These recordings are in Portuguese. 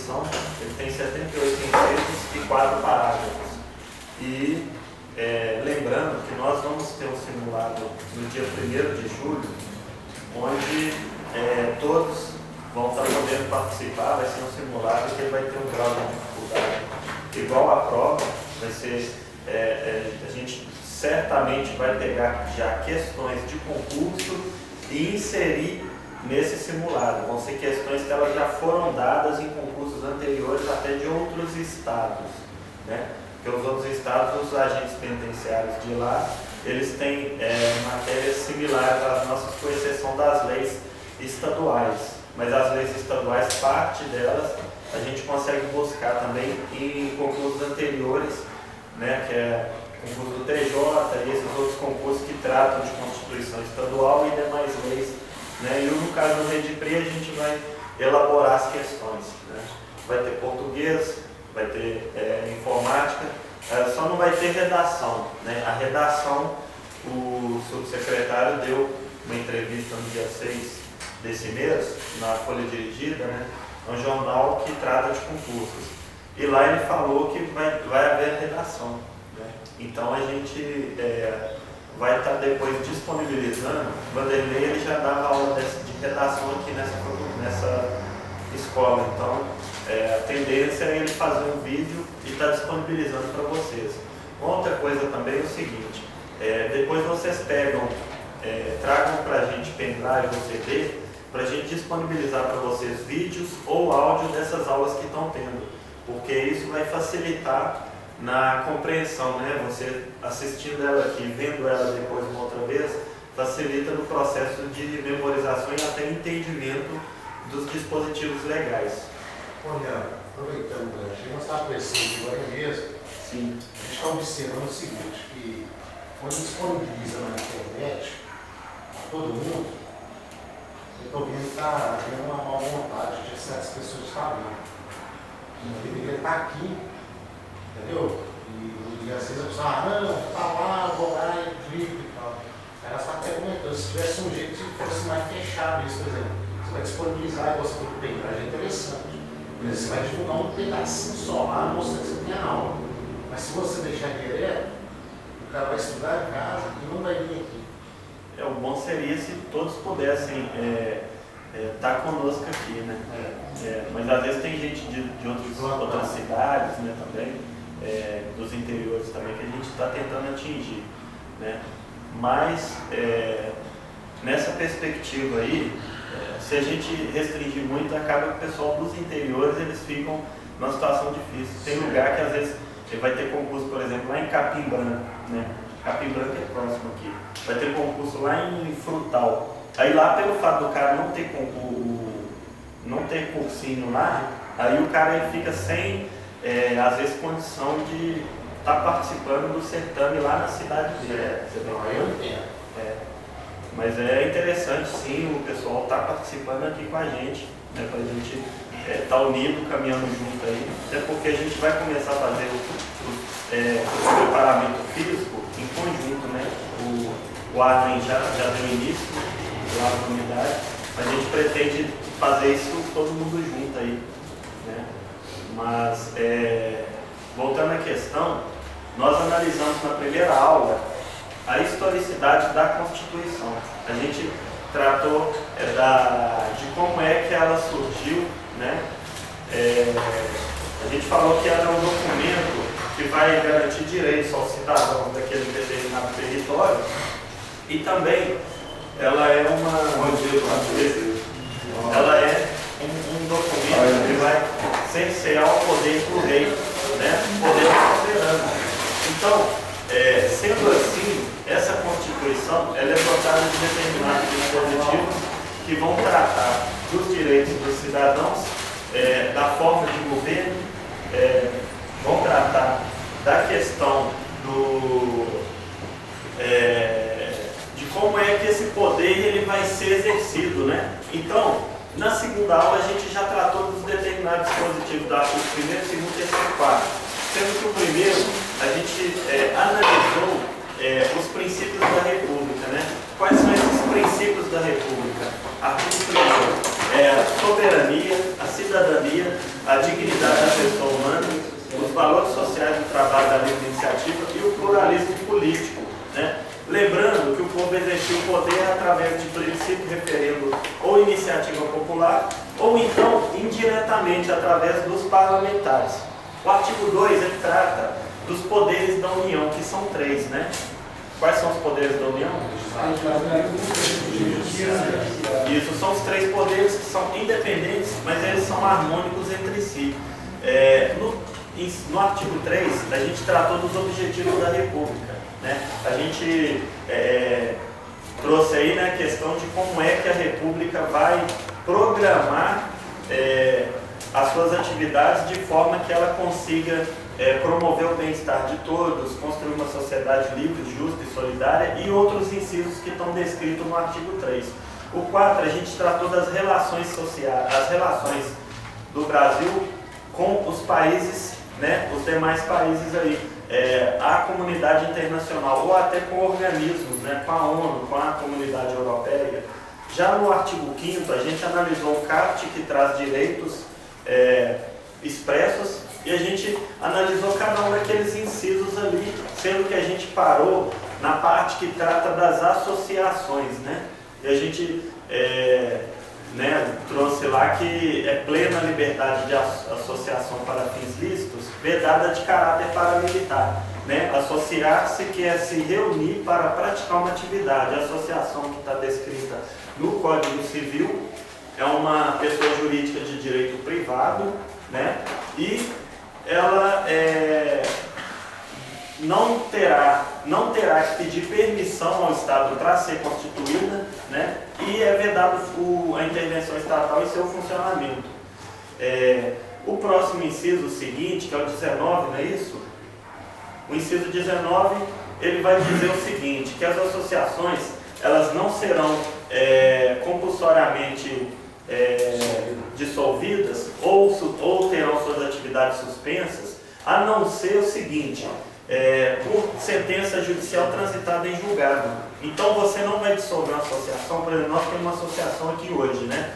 Constituição, ele tem 78 incisos e 4 parágrafos. E lembrando que nós vamos ter um simulado no dia 1º de julho, onde todos vão estar podendo participar. Vai ser um simulado que ele vai ter um grau de dificuldade igual à prova. Vai ser, a gente certamente vai pegar já questões de concurso e inserir nesse simulado. Vão ser questões que elas já foram dadas em concursos anteriores, até de outros estados, né? Porque os outros estados, os agentes penitenciários de lá, eles têm matérias similares às nossas, com exceção das leis estaduais. Mas as leis estaduais, parte delas, a gente consegue buscar também em concursos anteriores, né, que é o concurso do TJ e esses outros concursos que tratam de Constituição Estadual e demais leis, né? E no caso do Redipri, a gente vai elaborar as questões, né? Vai ter português, vai ter informática, só não vai ter redação, né? A redação, o subsecretário deu uma entrevista no dia 6 desse mês, na Folha Dirigida, né? É um jornal que trata de concursos. E lá ele falou que vai haver redação, né? Então a gente vai estar depois disponibilizando. O Vanderlei ele já dava aula de redação aqui nessa escola. Então a tendência é ele fazer um vídeo e estar disponibilizando para vocês. Outra coisa também é o seguinte, depois vocês pegam, tragam para a gente pendrive ou CD, para a gente disponibilizar para vocês vídeos ou áudio dessas aulas que estão tendo, porque isso vai facilitar na compreensão, né? Você assistindo ela aqui, vendo ela depois uma outra vez, facilita no processo de memorização e até entendimento dos dispositivos legais. Olha, aproveitando, a gente está conversando agora mesmo. Sim. A gente está observando o seguinte, que quando disponibiliza na internet a todo mundo, eu estou vendo que está havendo uma má vontade de certas pessoas estarem. Deveria estar aqui, entendeu? E às vezes a pessoa, não, tá lá, vou lá e clico e tal. Ela está até comentando, se tivesse um jeito que fosse mais fechado isso, por exemplo, você vai disponibilizar e você tem que pegar, é interessante. Você vai divulgar um pedacinho só lá, mostrando que você tem a aula. Mas se você deixar direto, o cara vai estudar em casa e não vai vir aqui. O bom seria se todos pudessem estar conosco aqui, né? Mas às vezes tem gente de outras cidades, né, também, dos interiores também, que a gente está tentando atingir, né? Mas nessa perspectiva aí, se a gente restringir muito, acaba que o pessoal dos interiores eles ficam numa situação difícil. Tem lugar que às vezes vai ter concurso, por exemplo, lá em Capim Branco, né? Capim Branco é próximo aqui. Vai ter concurso lá em Frutal. Aí lá, pelo fato do cara não ter cursinho lá, aí o cara ele fica sem, às vezes, condição de estar participando do certame lá na cidade dele. Eu entendo. Mas é interessante, sim, o pessoal estar participando aqui com a gente, né, para a gente estar unido, caminhando junto aí, até porque a gente vai começar a fazer o preparamento físico em conjunto, né? O Arlen já deu início lá na unidade, mas a gente pretende fazer isso todo mundo junto aí, né? Mas, voltando à questão, nós analisamos na primeira aula a historicidade da Constituição. A gente tratou de como é que ela surgiu, né? A gente falou que ela é um documento que vai garantir direitos aos cidadãos daquele determinado território e também ela é um documento que vai cercear o poder do rei, né? O poder soberano. Então, sendo assim, essa Constituição ela é dotada de determinados dispositivos que vão tratar dos direitos dos cidadãos, da forma de governo, vão tratar da questão de como é que esse poder ele vai ser exercido, né? Então, na segunda aula a gente já tratou dos determinados dispositivos da artigo 1º, 2º, 3º e 4º. Sendo que o primeiro, a gente analisou os princípios da República, né? Quais são esses princípios da República? Artigo 1º, é a soberania, a cidadania, a dignidade da pessoa humana, os valores sociais do trabalho da livre iniciativa e o pluralismo político, né? Lembrando que o povo exercia o poder através de plebiscito, referendo ou iniciativa popular, ou então indiretamente através dos parlamentares. O artigo 2 ele trata dos poderes da União, que são 3, né? Quais são os poderes da União? Isso, são os 3 poderes que são independentes, mas eles são harmônicos entre si. No artigo 3, a gente tratou dos objetivos da República, né? A gente trouxe aí, né, a questão de como é que a República vai programar as suas atividades de forma que ela consiga promover o bem-estar de todos, construir uma sociedade livre, justa e solidária e outros incisos que estão descritos no artigo 3. O 4, a gente tratou das relações sociais, as relações do Brasil com os países, né, os demais países aí, a comunidade internacional ou até com organismos, né, com a ONU, com a comunidade europeia. Já no artigo 5º, a gente analisou o CAPT, que traz direitos expressos, e a gente analisou cada um daqueles incisos ali, sendo que a gente parou na parte que trata das associações, né? E a gente trouxe lá que é plena liberdade de associação para fins lícitos, vedada de caráter paramilitar, né? Associar-se que é se reunir para praticar uma atividade. A associação que está descrita no Código Civil é uma pessoa jurídica de direito privado, né? E ela não terá que pedir permissão ao Estado para ser constituída, né? E é vedado a intervenção estatal em seu funcionamento. O próximo inciso seguinte, que é o 19, não é isso? O inciso 19, ele vai dizer o seguinte, que as associações, elas não serão compulsoriamente dissolvidas ou terão suas atividades suspensas, a não ser o seguinte, por sentença judicial transitada em julgado. Então você não vai dissolver uma associação, por exemplo, nós temos uma associação aqui hoje, né?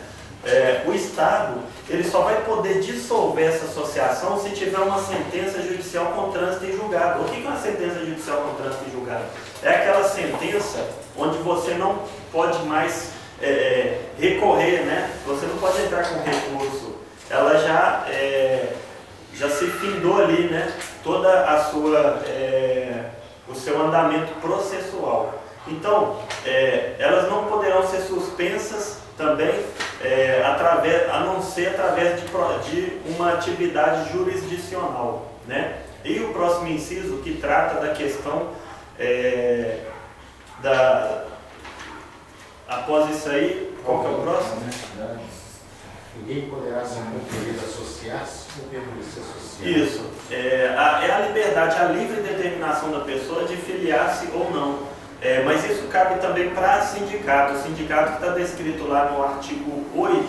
O Estado, ele só vai poder dissolver essa associação se tiver uma sentença judicial com trânsito em julgado. O que é uma sentença judicial com trânsito em julgado? É aquela sentença onde você não pode mais recorrer, né? Você não pode entrar com recurso. Ela já se findou ali, né? Toda a sua o seu andamento processual. Então, elas não poderão ser suspensas também, a não ser através de uma atividade jurisdicional, né? E o próximo inciso, que trata da questão após isso aí, qual que é o próximo? Ninguém poderá ser compelido a associar-se ou permanecer associado. Isso. É a liberdade, a livre determinação da pessoa de filiar-se ou não. Mas isso cabe também para sindicato. O sindicato que está descrito lá no artigo 8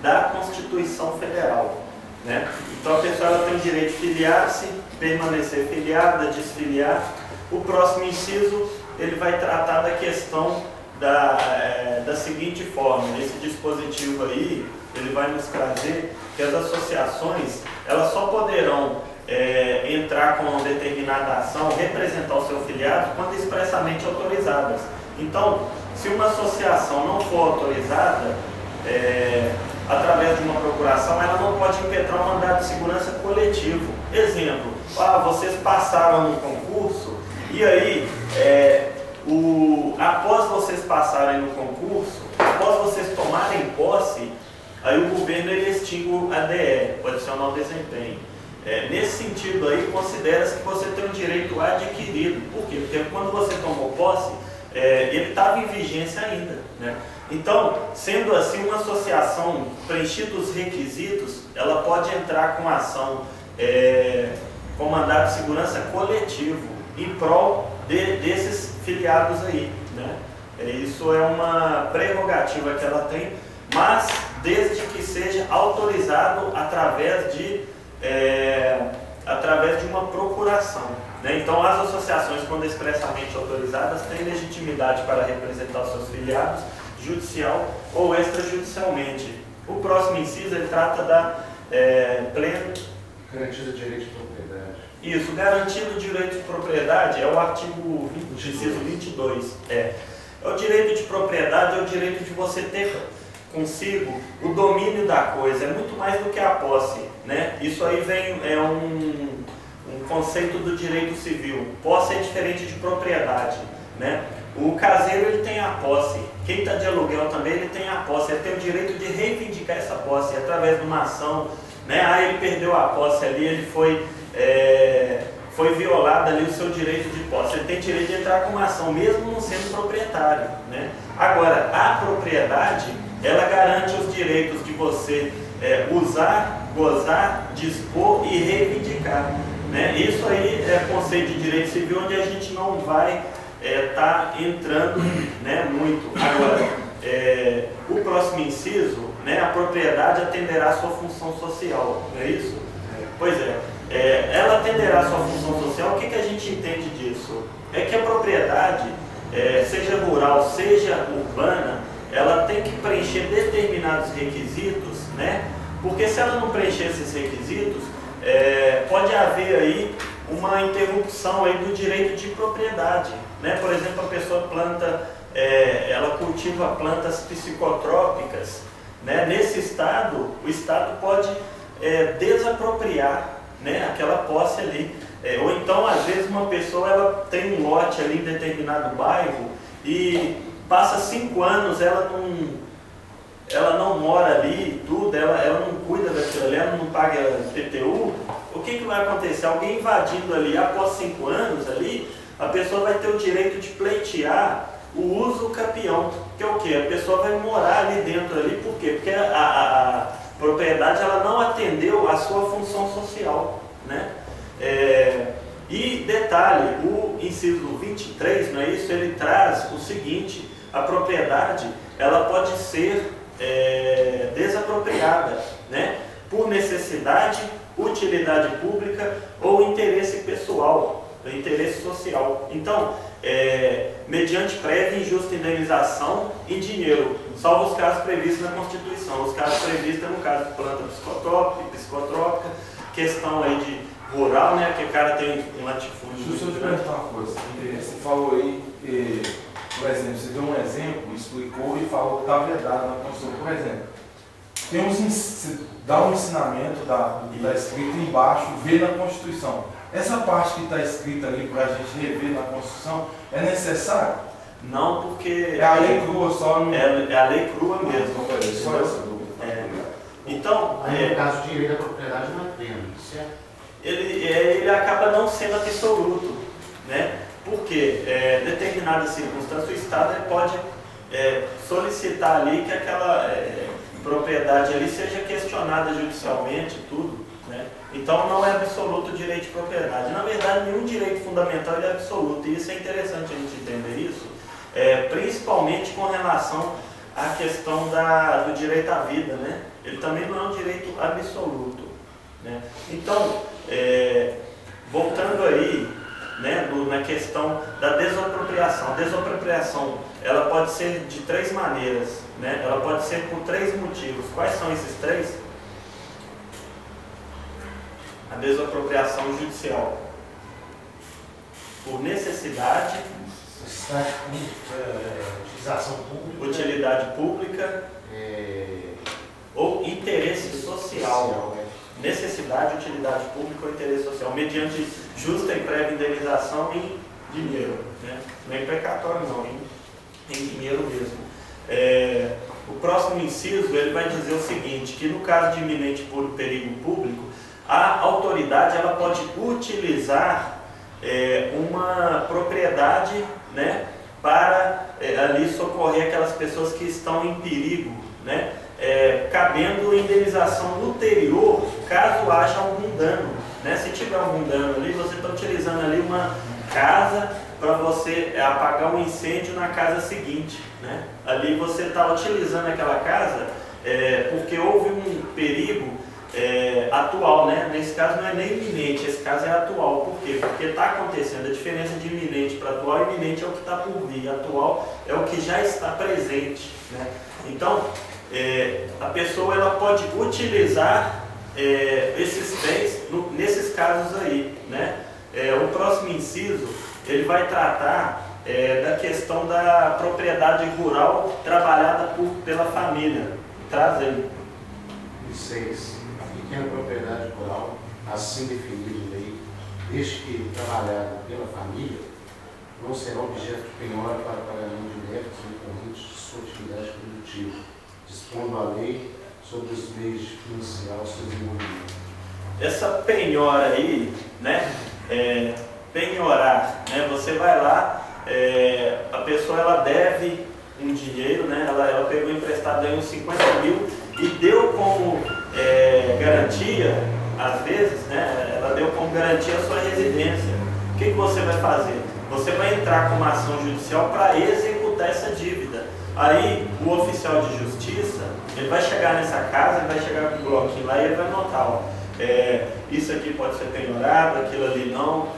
da Constituição Federal, né? Então a pessoa ela tem o direito de filiar-se, permanecer filiada, desfiliar. O próximo inciso, ele vai tratar da questão da seguinte forma. Esse dispositivo aí, ele vai nos trazer que as associações, elas só poderão entrar com uma determinada ação, representar o seu filiado, quando expressamente autorizadas. Então, se uma associação não for autorizada, através de uma procuração, ela não pode impetrar um mandado de segurança coletivo. Exemplo, vocês passaram no concurso, e aí, após vocês passarem no concurso, após vocês tomarem posse, aí o governo ele extingue o ADE, o adicional desempenho. Nesse sentido aí, considera-se que você tem um direito adquirido. Por quê? Porque quando você tomou posse, ele estava em vigência ainda, né? Então, sendo assim, uma associação, preenchidos os requisitos, ela pode entrar com ação com mandado de segurança coletivo em prol desses filiados aí, né? Isso é uma prerrogativa que ela tem, mas desde que seja autorizado através de uma procuração, né? Então, as associações, quando expressamente autorizadas, têm legitimidade para representar os seus filiados, judicial ou extrajudicialmente. O próximo inciso, ele trata da plena... Garantia do direito de propriedade. Isso, garantia do direito de propriedade é o artigo 20, inciso 22. É o direito de propriedade, é o direito de você ter consigo o domínio da coisa, é muito mais do que a posse, né? Isso aí é um conceito do direito civil. Posse é diferente de propriedade, né? O caseiro, ele tem a posse, quem está de aluguel também, ele tem a posse, ele tem o direito de reivindicar essa posse através de uma ação, né? Ah, ele perdeu a posse ali, ele foi violado ali o seu direito de posse, ele tem direito de entrar com uma ação, mesmo não sendo proprietário, né? Agora, a propriedade, ela garante os direitos de você usar, gozar, dispor e reivindicar, né? Isso aí é conceito de direito civil, onde a gente não vai estar entrando, né, muito. Agora, o próximo inciso, né, a propriedade atenderá à sua função social, não é isso? Pois ela atenderá à sua função social. O que a gente entende disso? É que a propriedade, seja rural, seja urbana, ela tem que preencher determinados requisitos, né? Porque se ela não preencher esses requisitos, pode haver aí uma interrupção aí do direito de propriedade, né? Por exemplo, a pessoa planta, ela cultiva plantas psicotrópicas, né? Nesse estado, o estado pode desapropriar, né, aquela posse ali. Ou então, às vezes, uma pessoa ela tem um lote ali em determinado bairro e passa 5 anos, ela não mora ali, tudo, ela não cuida daquilo ali, ela não paga PTU. O que vai acontecer? Alguém invadindo ali, após 5 anos ali, a pessoa vai ter o direito de pleitear o uso capião, que é o quê? A pessoa vai morar ali dentro ali, por quê? Porque a propriedade, ela não atendeu a sua função social, né? E detalhe, o inciso 23, não é isso? Ele traz o seguinte: a propriedade, ela pode ser desapropriada, né? Por necessidade, utilidade pública ou interesse pessoal, interesse social. Então, mediante prévia e injusta indenização em dinheiro, salvo os casos previstos na Constituição. Os casos previstos, no caso de planta psicotrópica, questão aí de rural, né, que o cara tem um latifúndio. Deixa eu te perguntar uma coisa. Você falou aí, por exemplo, você deu um exemplo, explicou e falou que está vedado na Constituição. Por exemplo, você dá um ensinamento da escrita embaixo, vê na Constituição. Essa parte que está escrita ali para a gente rever na Constituição, é necessário? Não, porque... É a lei crua só? Não... É a lei crua mesmo. Só essa dúvida. Então... no caso, o direito da propriedade não é pleno, certo? Ele acaba não sendo absoluto, né? Porque determinada circunstância o Estado pode solicitar ali que aquela propriedade ali seja questionada judicialmente, tudo, né? Então não é absoluto o direito de propriedade. Na verdade, nenhum direito fundamental é absoluto, e isso é interessante a gente entender isso, principalmente com relação à questão do direito à vida, né? Ele também não é um direito absoluto, né? Então, voltando aí, né, na questão da desapropriação. A desapropriação, ela pode ser de 3 maneiras, né? Ela pode ser por 3 motivos. Quais são esses 3? A desapropriação judicial. Por necessidade, utilização pública, utilidade pública ou interesse social. Necessidade, utilidade pública ou interesse social, mediante justa e prévia indenização em dinheiro, né? Não é em precatório não, em dinheiro mesmo. O próximo inciso, ele vai dizer o seguinte, que no caso de iminente perigo público, a autoridade ela pode utilizar uma propriedade, né, para ali socorrer aquelas pessoas que estão em perigo, né? Cabendo indenização ulterior caso haja algum dano, né? Se tiver algum dano ali, você está utilizando ali uma casa para você apagar um incêndio na casa seguinte, né? Ali você está utilizando aquela casa porque houve um perigo atual, né? Nesse caso não é nem iminente, esse caso é atual. Por quê? Porque está acontecendo. A diferença de iminente para atual, iminente é o que está por vir, atual é o que já está presente, né? Então, a pessoa ela pode utilizar esses bens nesses casos aí, né? O próximo inciso ele vai tratar da questão da propriedade rural trabalhada pela família. Traz aí. 6. A pequena propriedade rural, assim definida em lei, desde que trabalhada pela família, não será objeto de penhora para pagamento de débitos decorrentes de sua atividade produtiva, dispondo a lei sobre os meios de financiar o seu desenvolvimento. Essa penhora aí, né? Penhorar, né? Você vai lá, a pessoa ela deve um dinheiro, né? Ela pegou emprestado aí uns 50 mil e deu como garantia, às vezes, né? Ela deu como garantia a sua residência. O que você vai fazer? Você vai entrar com uma ação judicial para executar essa dívida. Aí o oficial de justiça, ele vai chegar nessa casa, ele vai chegar com um bloquinho lá e ele vai anotar, ó, isso aqui pode ser penhorado, aquilo ali não,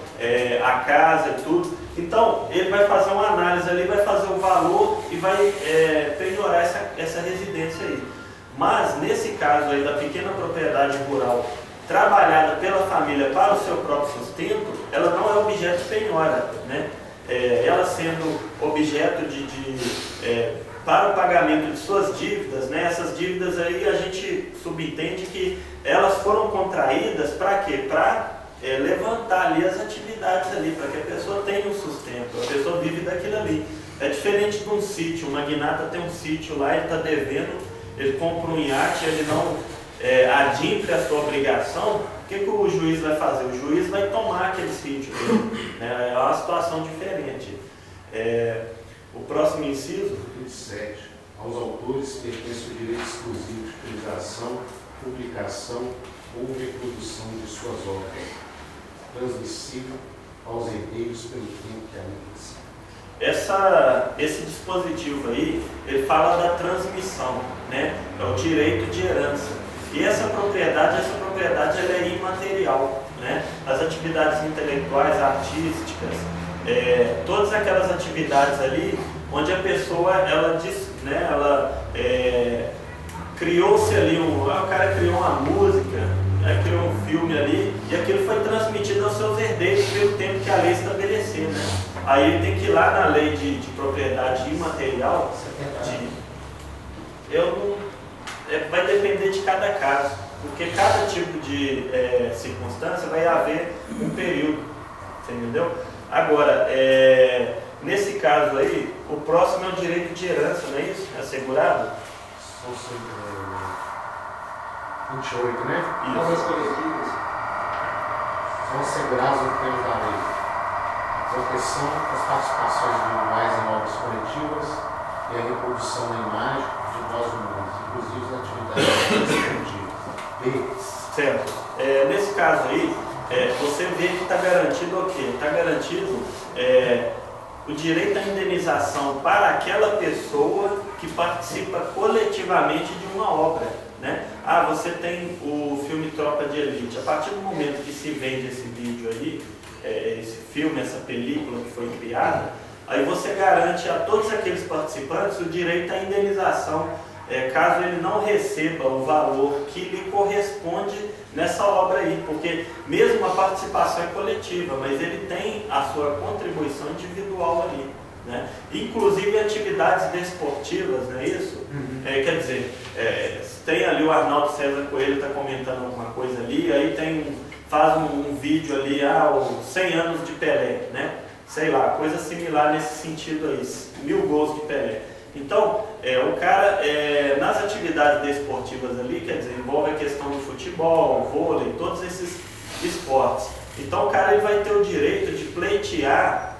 a casa e tudo. Então ele vai fazer uma análise ali, vai fazer o valor e vai penhorar essa residência aí. Mas nesse caso aí da pequena propriedade rural trabalhada pela família para o seu próprio sustento, ela não é objeto de penhora, né? Ela sendo objeto para o pagamento de suas dívidas, né? Essas dívidas aí a gente subentende que elas foram contraídas para quê? Para levantar ali as atividades ali, para que a pessoa tenha um sustento, a pessoa vive daquilo ali. É diferente de um sítio, um magnata tem um sítio lá, ele está devendo, ele compra um iate, ele não adimple a sua obrigação. O que o juiz vai fazer? O juiz vai tomar aquele sítio dele, né? É uma situação diferente. O próximo inciso? 27. Aos autores pertence o direito exclusivo de utilização, publicação ou reprodução de suas obras, transmissível aos herdeiros pelo tempo que ainda se. Esse dispositivo aí, ele fala da transmissão, né? É o direito de herança. E essa propriedade ela é imaterial, né? As atividades intelectuais, artísticas, todas aquelas atividades ali onde a pessoa criou-se ali o cara criou uma música, né, criou um filme ali e aquilo foi transmitido aos seus herdeiros pelo tempo que a lei estabelecer, né? Aí ele tem que ir lá na lei de propriedade imaterial, vai depender de cada caso, porque cada tipo de circunstância vai haver um período, entendeu? Agora, nesse caso aí, o próximo é o direito de herança, não é isso? É assegurado? São 28, né? Isso. São assegurados no termo da lei. Proteção das participações individuais em obras coletivas e a reprodução da imagem de voz humanas, inclusive as atividades esportivas. Certo. Nesse caso aí, você vê que está garantido o quê? Está garantido o direito à indenização para aquela pessoa que participa coletivamente de uma obra, né? Você tem o filme Tropa de Elite. A partir do momento que se vende esse vídeo aí, esse filme, essa película que foi criada, aí você garante a todos aqueles participantes o direito à indenização, caso ele não receba o valor que lhe corresponde nessa obra aí, porque mesmo a participação é coletiva, mas ele tem a sua contribuição individual ali, né? Inclusive atividades desportivas, não é isso? Quer dizer, tem ali o Arnaldo César Coelho está comentando alguma coisa ali, aí faz um vídeo ali, os 100 anos de Pelé, né? Sei lá, coisa similar nesse sentido aí, 1000 gols de Pelé. Então, o cara, nas atividades desportivas ali, quer dizer, envolve a questão do futebol, vôlei, todos esses esportes. Então, o cara ele vai ter o direito de pleitear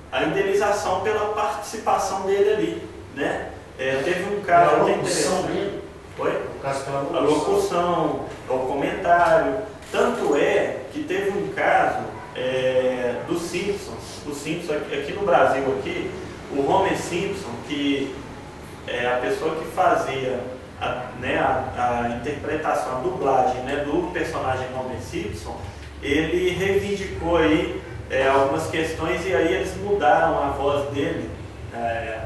a indenização pela participação dele ali, né? Teve um caso até interessante. Oi? A locução, o comentário. Tanto que teve um caso dos Simpsons. Os Simpsons aqui no Brasil, o Homer Simpson, que é a pessoa que fazia a interpretação, a dublagem, né, do personagem Homer Simpson, ele reivindicou aí algumas questões e aí eles mudaram a voz dele,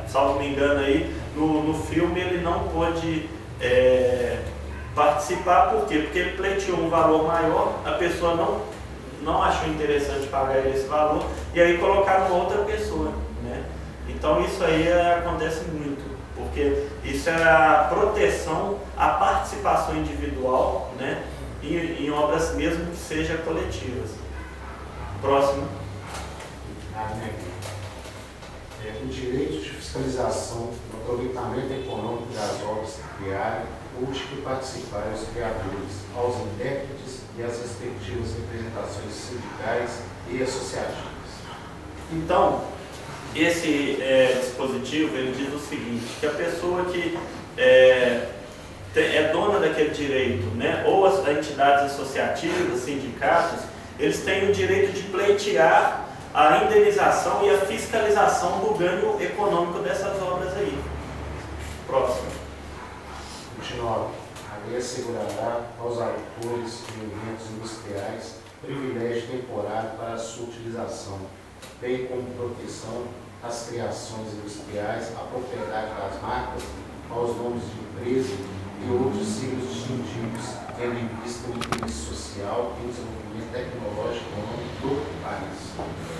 salvo me engano aí, no filme ele não pôde participar. Por quê? Porque ele pleiteou um valor maior, a pessoa não achou interessante pagar esse valor, e aí colocaram outra pessoa, né? Então isso aí acontece muito, porque isso é a proteção à participação individual, né? Em obras mesmo que sejam coletivas. Próximo. O direito de fiscalização do aproveitamento econômico das obras que criarem ou de que participarem os criadores, aos intérpretes e às respectivas representações sindicais e associativas. Então, esse dispositivo ele diz o seguinte, que a pessoa que é dona daquele direito, né, ou as entidades associativas, sindicatos, eles têm o direito de pleitear a indenização e a fiscalização do ganho econômico dessas obras aí. Próximo. 29. A lei assegurará aos autores de eventos industriais privilégio temporário para a sua utilização, bem como proteção às criações industriais, à propriedade das marcas, aos nomes de empresa e outros signos distintivos, tendo em vista o interesse social e o desenvolvimento tecnológico do país.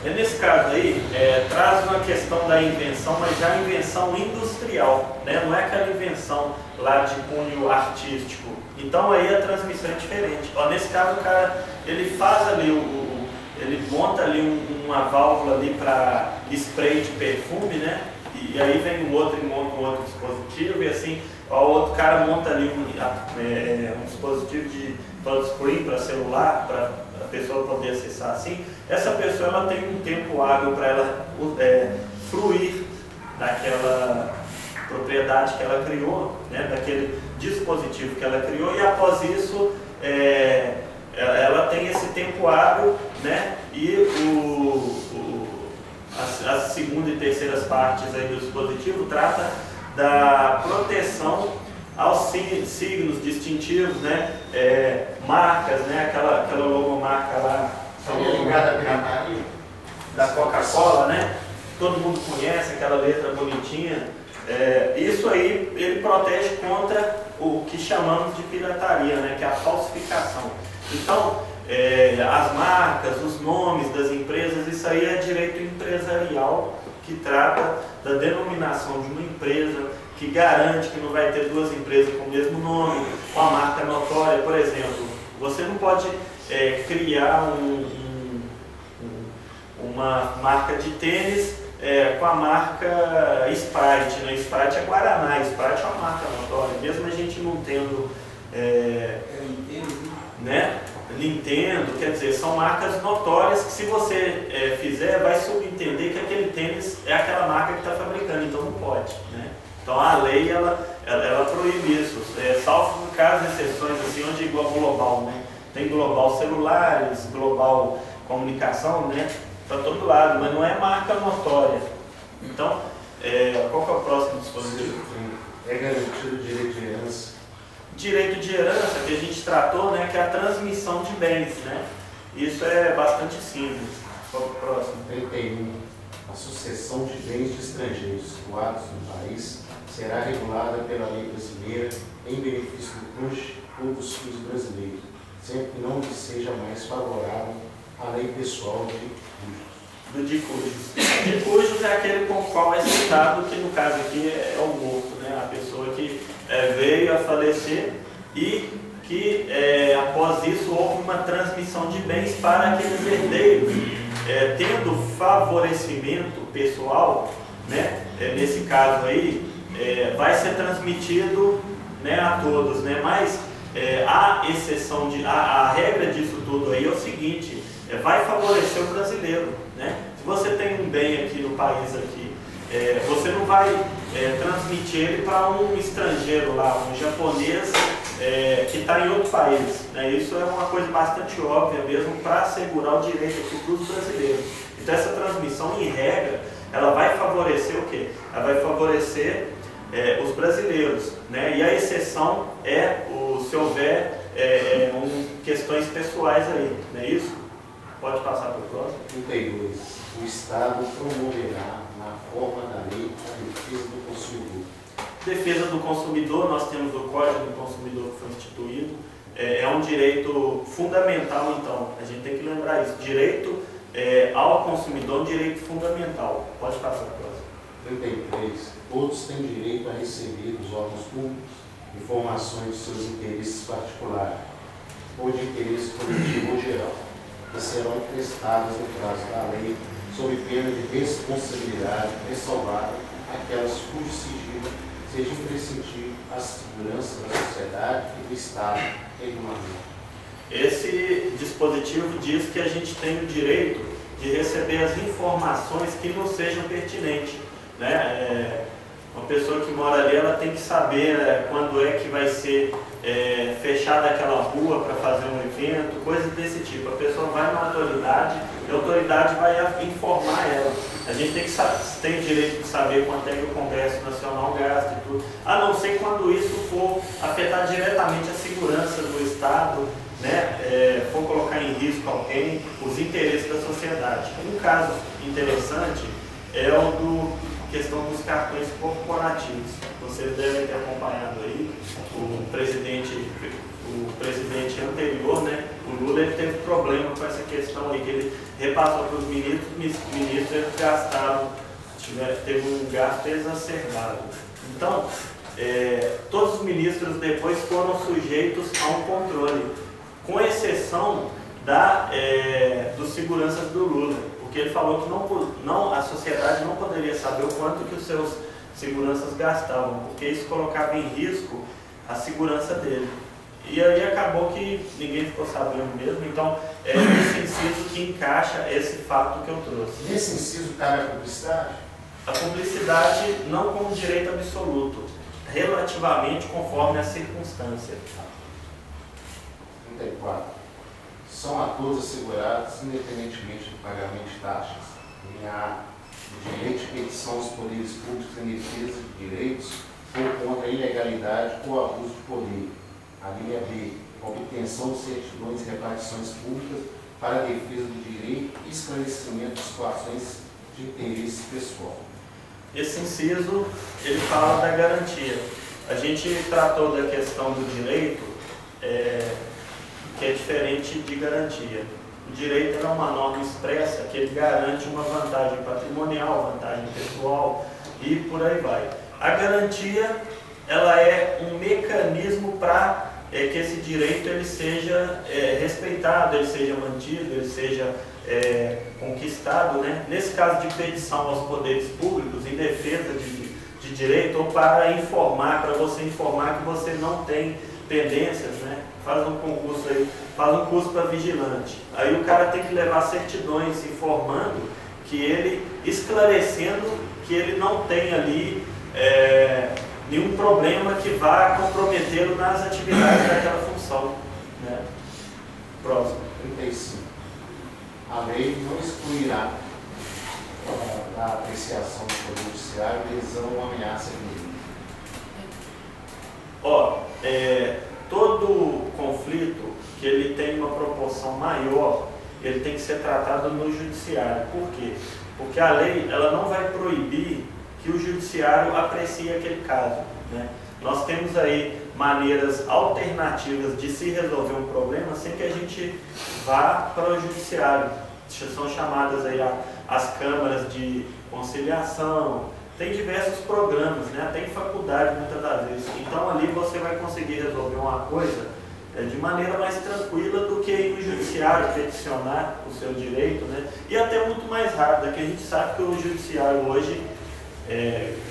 Nesse caso aí, traz uma questão da invenção, mas já a invenção industrial, né? Não é aquela invenção lá de cunho artístico. Então aí a transmissão é diferente. Nesse caso o cara, ele faz ali, ele monta ali uma válvula ali para spray de perfume, né? E aí vem o outro e monta um outro dispositivo, e assim, o outro cara monta ali um dispositivo de touchscreen para celular, para a pessoa poder acessar assim. Essa pessoa ela tem um tempo hábil para ela fruir daquela propriedade que ela criou, né, daquele dispositivo que ela criou, e após isso ela tem esse tempo hábil, né, e as segunda e terceiras partes aí do dispositivo trata da proteção aos signos distintivos, né, marcas, né, aquela logomarca lá Ligada à pirataria da Coca-Cola, né, todo mundo conhece, aquela letra bonitinha. Isso aí ele protege contra o que chamamos de pirataria, né, que é a falsificação. Então, as marcas, os nomes das empresas, isso aí é direito empresarial, que trata da denominação de uma empresa, que garante que não vai ter duas empresas com o mesmo nome, com a marca notória. Por exemplo, você não pode criar uma marca de tênis com a marca Sprite, né? Sprite é Guaraná, Sprite é uma marca notória, mesmo a gente não tendo né? Nintendo, quer dizer, são marcas notórias que se você fizer, vai subentender que aquele tênis é aquela marca que está fabricando, então não pode, né? Então a lei, ela proíbe isso, salvo casos de exceções, assim, onde é igual global, né? Tem global celulares, global comunicação, né? Para todo lado, mas não é marca notória. Então, qual que é o próximo dispositivo? É garantido o direito de herança. Direito de herança, que a gente tratou, né, que é a transmissão de bens, né? Isso é bastante simples. Qual que é o próximo? 31. A sucessão de bens de estrangeiros situados no país será regulada pela lei brasileira em benefício do cônjuge ou dos filhos brasileiros, sempre que não lhe seja mais favorável a lei pessoal de cujos. Do de cujos. De cujos é aquele com o qual é citado, que no caso aqui é o morto, né? A pessoa que veio a falecer e que após isso houve uma transmissão de bens para aqueles herdeiros, tendo favorecimento pessoal, né? Nesse caso aí, vai ser transmitido, né, a todos, né? Mas a exceção a regra disso tudo aí é o seguinte: vai favorecer o brasileiro, né? Se você tem um bem aqui no país aqui, você não vai transmitir ele para um estrangeiro lá, um japonês que está em outro país, né? Isso é uma coisa bastante óbvia mesmo para assegurar o direito aqui para os brasileiros. Então essa transmissão, em regra, ela vai favorecer o quê? Ela vai favorecer os brasileiros, né? E a exceção se houver questões pessoais aí, não é isso? Pode passar para o próximo. 32. O Estado promoverá, na forma da lei, a defesa do consumidor, Defesa do consumidor, nós temos o Código do Consumidor que foi instituído, é um direito fundamental, então, a gente tem que lembrar isso, direito ao consumidor é um direito fundamental. Pode passar para a próxima. 33. Todos têm direito a receber dos órgãos públicos informações de seus interesses particulares ou de interesse coletivo ou geral, que serão prestadas no prazo da lei, sob pena de responsabilidade ressalvada aquelas cujo sigilo seja imprescindível à segurança da sociedade e do Estado regulamento. Esse dispositivo diz que a gente tem o direito de receber as informações que não sejam pertinentes, né? Uma pessoa que mora ali, ela tem que saber quando é que vai ser fechada aquela rua para fazer um evento, coisas desse tipo. A pessoa vai na autoridade e a autoridade vai informar ela. A gente tem o direito de saber quanto é que o Congresso Nacional gasta e tudo, a não ser quando isso for afetar diretamente a segurança do Estado, né? For colocar em risco alguém, os interesses da sociedade. Um caso interessante é o do questão dos cartões corporativos. Vocês devem ter acompanhado aí o presidente anterior, né? O Lula, ele teve problema com essa questão aí, que ele repassou para os ministros, eles gastaram, teve um gasto exacerbado. Então, todos os ministros depois foram sujeitos a um controle, com exceção dos seguranças do Lula, porque ele falou que a sociedade não poderia saber o quanto que os seus seguranças gastavam, porque isso colocava em risco a segurança dele. E aí acabou que ninguém ficou sabendo mesmo, então é esse inciso que encaixa esse fato que eu trouxe. Nesse inciso cabe a publicidade? A publicidade não como direito absoluto, relativamente conforme a circunstância. 34. São a todos assegurados, independentemente do pagamento de taxas. Linha A. O direito de petição aos poderes públicos em defesa de direitos ou contra a ilegalidade ou abuso de poder. A linha B. A obtenção de certidões e repartições públicas para a defesa do direito e esclarecimento de situações de interesse pessoal. Esse inciso, ele fala da garantia. A gente tratou da questão do direito, que é diferente de garantia. O direito é uma norma expressa que ele garante uma vantagem patrimonial, vantagem pessoal e por aí vai. A garantia, ela é um mecanismo para que esse direito ele seja respeitado, ele seja mantido, ele seja conquistado, né? Nesse caso de petição aos poderes públicos em defesa de direito ou para informar, para você informar que você não tem pendências, né? Faz um concurso aí, faz um curso para vigilante. Aí o cara tem que levar certidões informando que ele, esclarecendo que ele não tem ali nenhum problema que vá comprometê-lo nas atividades daquela função, né? Próximo. 35. A lei não excluirá da apreciação do Poder Judiciário lesão ou ameaça de todo conflito que ele tem uma proporção maior, ele tem que ser tratado no judiciário. Por quê? Porque a lei ela não vai proibir que o judiciário aprecie aquele caso, né? Nós temos aí maneiras alternativas de se resolver um problema sem que a gente vá para o judiciário. São chamadas aí as câmaras de conciliação, tem diversos programas, né? Tem faculdade muitas das vezes. Então ali você vai conseguir resolver uma coisa de maneira mais tranquila do que ir no judiciário peticionar o seu direito, né? E até muito mais rápido, que a gente sabe que o judiciário hoje,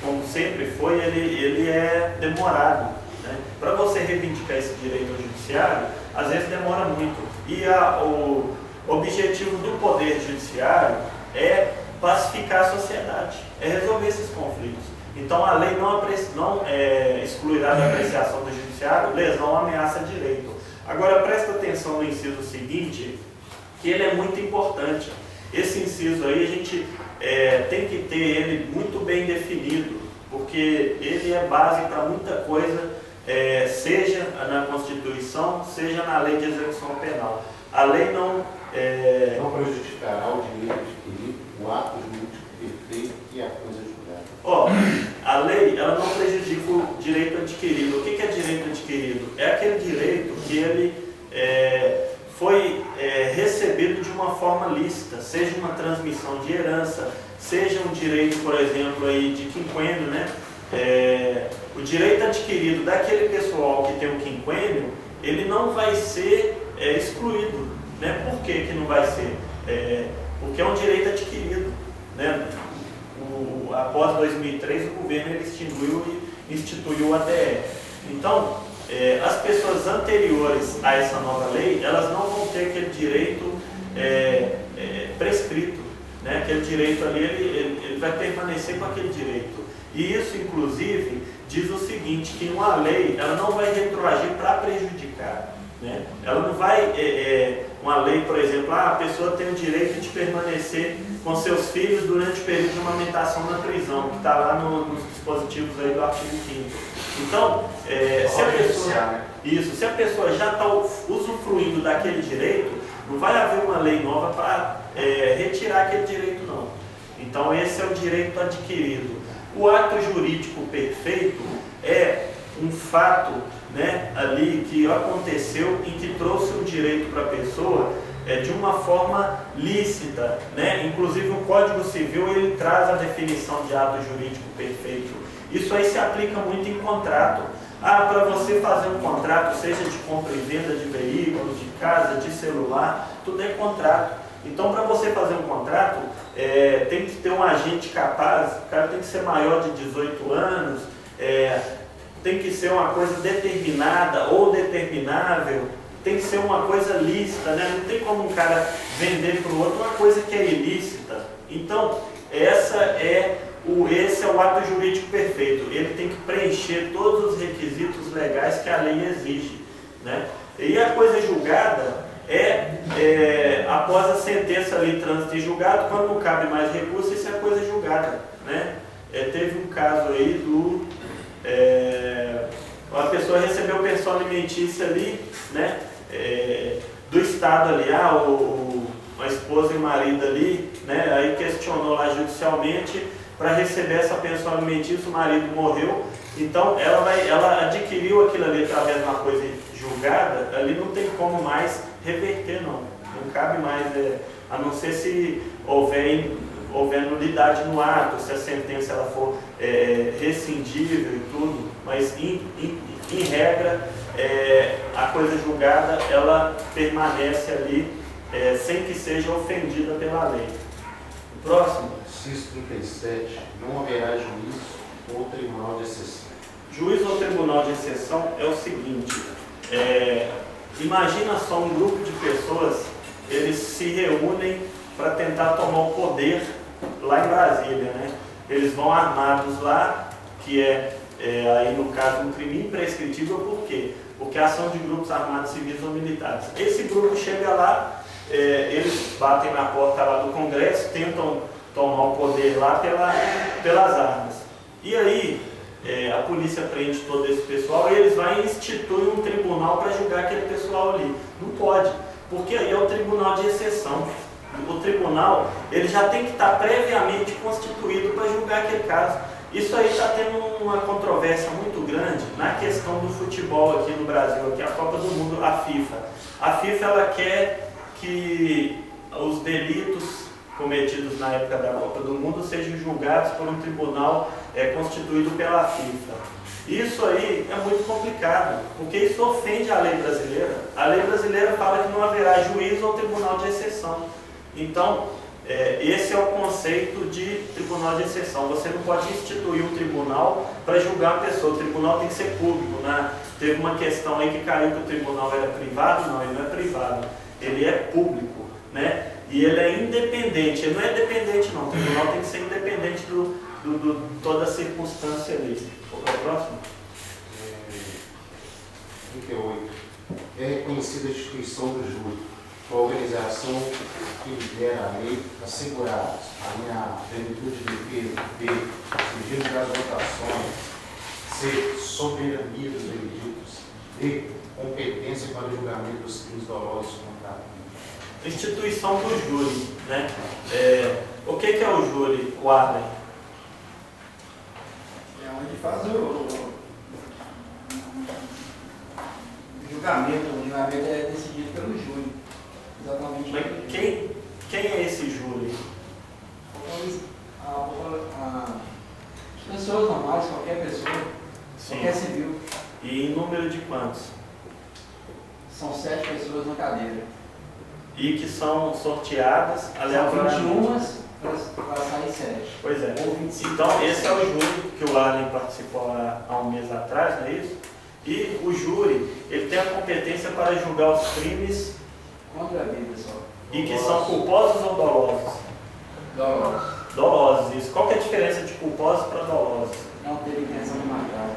como sempre foi, ele é demorado, né? Para você reivindicar esse direito ao judiciário, às vezes demora muito. E o objetivo do Poder Judiciário é pacificar a sociedade, é resolver esses conflitos. Então a lei não excluirá da apreciação do judiciário lesão ou ameaça a direito. Agora presta atenção no inciso seguinte, que ele é muito importante. Esse inciso aí a gente tem que ter ele muito bem definido, porque ele é base para muita coisa, seja na Constituição, seja na Lei de Execução Penal. A lei não prejudicará o direito adquirido, o ato jurídico perfeito e a coisa julgada. A lei ela não prejudica lícita, seja uma transmissão de herança, seja um direito, por exemplo, aí de quinquênio, né? O direito adquirido daquele pessoal que tem um quinquênio, ele não vai ser excluído, né? Por que que não vai ser? Porque é um direito adquirido, né? Após 2003, o governo ele extinguiu e instituiu o ADR. Então, as pessoas anteriores a essa nova lei, elas não vão ter aquele direito prescrito, né? Aquele direito ali, ele vai permanecer com aquele direito. E isso, inclusive, diz o seguinte, que uma lei, ela não vai retroagir para prejudicar, né? Ela não vai, uma lei, por exemplo, a pessoa tem o direito de permanecer com seus filhos durante o período de amamentação na prisão, que está lá nos dispositivos aí do artigo 5º. Então, se a pessoa já está usufruindo daquele direito, não vai haver uma lei nova para retirar aquele direito, não. Então, esse é o direito adquirido. O ato jurídico perfeito é um fato, né, ali que aconteceu e que trouxe um direito para a pessoa de uma forma lícita, né? Inclusive o Código Civil ele traz a definição de ato jurídico perfeito. Isso aí se aplica muito em contrato. Para você fazer um contrato, seja de compra e venda de veículo, de casa, de celular, tudo é contrato. Então, para você fazer um contrato, tem que ter um agente capaz, o cara tem que ser maior de 18 anos, tem que ser uma coisa determinada ou determinável, tem que ser uma coisa lícita, né? Não tem como um cara vender para o outro uma coisa que é ilícita. Então, esse é o ato jurídico perfeito. Ele tem que preencher todos os requisitos legais que a lei exige, né? E a coisa julgada após a sentença ali, trânsito e julgado, quando não cabe mais recurso, isso é coisa julgada, né? Teve um caso aí uma pessoa recebeu pensão alimentícia ali, né? Do Estado ali, a esposa e o marido ali, né? Aí questionou lá judicialmente para receber essa pensão alimentícia, o marido morreu, então ela adquiriu aquilo ali através de uma coisa julgada, ali não tem como mais reverter, não cabe mais, a não ser se houver nulidade no ato, se a sentença ela for rescindível e tudo, mas em regra a coisa julgada ela permanece ali sem que seja ofendida pela lei. O próximo. Inciso 37. Não haverá juiz ou tribunal de exceção. Juiz ou tribunal de exceção é o seguinte, imagina só um grupo de pessoas, eles se reúnem para tentar tomar o poder lá em Brasília, né? Eles vão armados lá, que aí no caso um crime imprescritível, por quê? Porque a ação de grupos armados civis ou militares. Esse grupo chega lá, eles batem na porta lá do Congresso, tentam tomar o poder lá pelas armas. E aí a polícia prende todo esse pessoal e eles vão instituir um tribunal para julgar aquele pessoal ali. Não pode, porque aí é o tribunal de exceção. O tribunal ele já tem que estar previamente constituído para julgar aquele caso. Isso aí está tendo uma controvérsia muito grande na questão do futebol aqui no Brasil, aqui a Copa do Mundo, a FIFA. A FIFA ela quer que os delitos cometidos na época da Copa do Mundo sejam julgados por um tribunal constituído pela FIFA. Isso aí é muito complicado, porque isso ofende a lei brasileira. A lei brasileira fala que não haverá juiz ou tribunal de exceção. Então, esse é o conceito de tribunal de exceção. Você não pode instituir um tribunal para julgar uma pessoa. O tribunal tem que ser público, né? Teve uma questão aí que caiu que o tribunal era privado. Não, ele não é privado. Ele é público, né? E ele é independente. Ele não é dependente, não. O tribunal tem que ser independente de toda a circunstância ali. Qual é o próximo? 38. É reconhecida a instituição do júri, a organização que lidera a lei, assegurar a plenitude de defesa, sigilo das votações, C, soberania dos veredictos, D, competência para o julgamento dos crimes dolosos contra a vida. Instituição do júri, né? O que é o júri, o Arlen? É onde faz o julgamento. O julgamento é decidido pelo júri. Exatamente. Mas Quem é esse júri? As pessoas normais, qualquer pessoa, Sim. qualquer civil. E em número de quantos? São 7 pessoas na cadeira. E que são sorteadas São aleatoriamente. 21 para sair 7. Pois é. Ou 25. Então, esse é o júri que o Allen participou há um mês atrás, não é isso? E o júri, ele tem a competência para julgar os crimes Contra a vida só. e que são culposos ou dolosos? Dolosos. Dolosos, isso. Qual que é a diferença de culposos para dolosos? Não ter intenção de matar.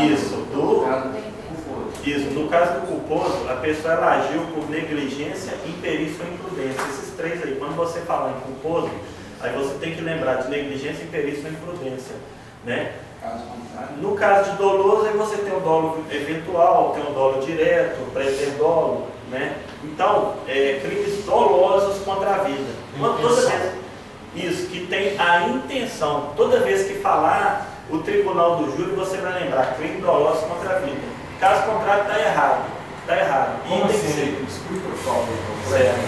Isso, No caso, culposo. Isso, no caso do culposo, a pessoa ela agiu por negligência, imperícia ou imprudência. Esses três aí, quando você fala em culposo, aí você tem que lembrar de negligência, imperícia ou imprudência, né? Caso contrário. No caso de doloso, aí você tem o dolo eventual, tem o dolo direto, o preterdolo, né? Então, crimes dolosos contra a vida. Toda vez, isso, que tem a intenção. Toda vez que falar o tribunal do júri, você vai lembrar, crime doloso contra a vida. Caso contrário, está errado. Está errado. E Como tem que assim? ser. Explica o favor. Certo.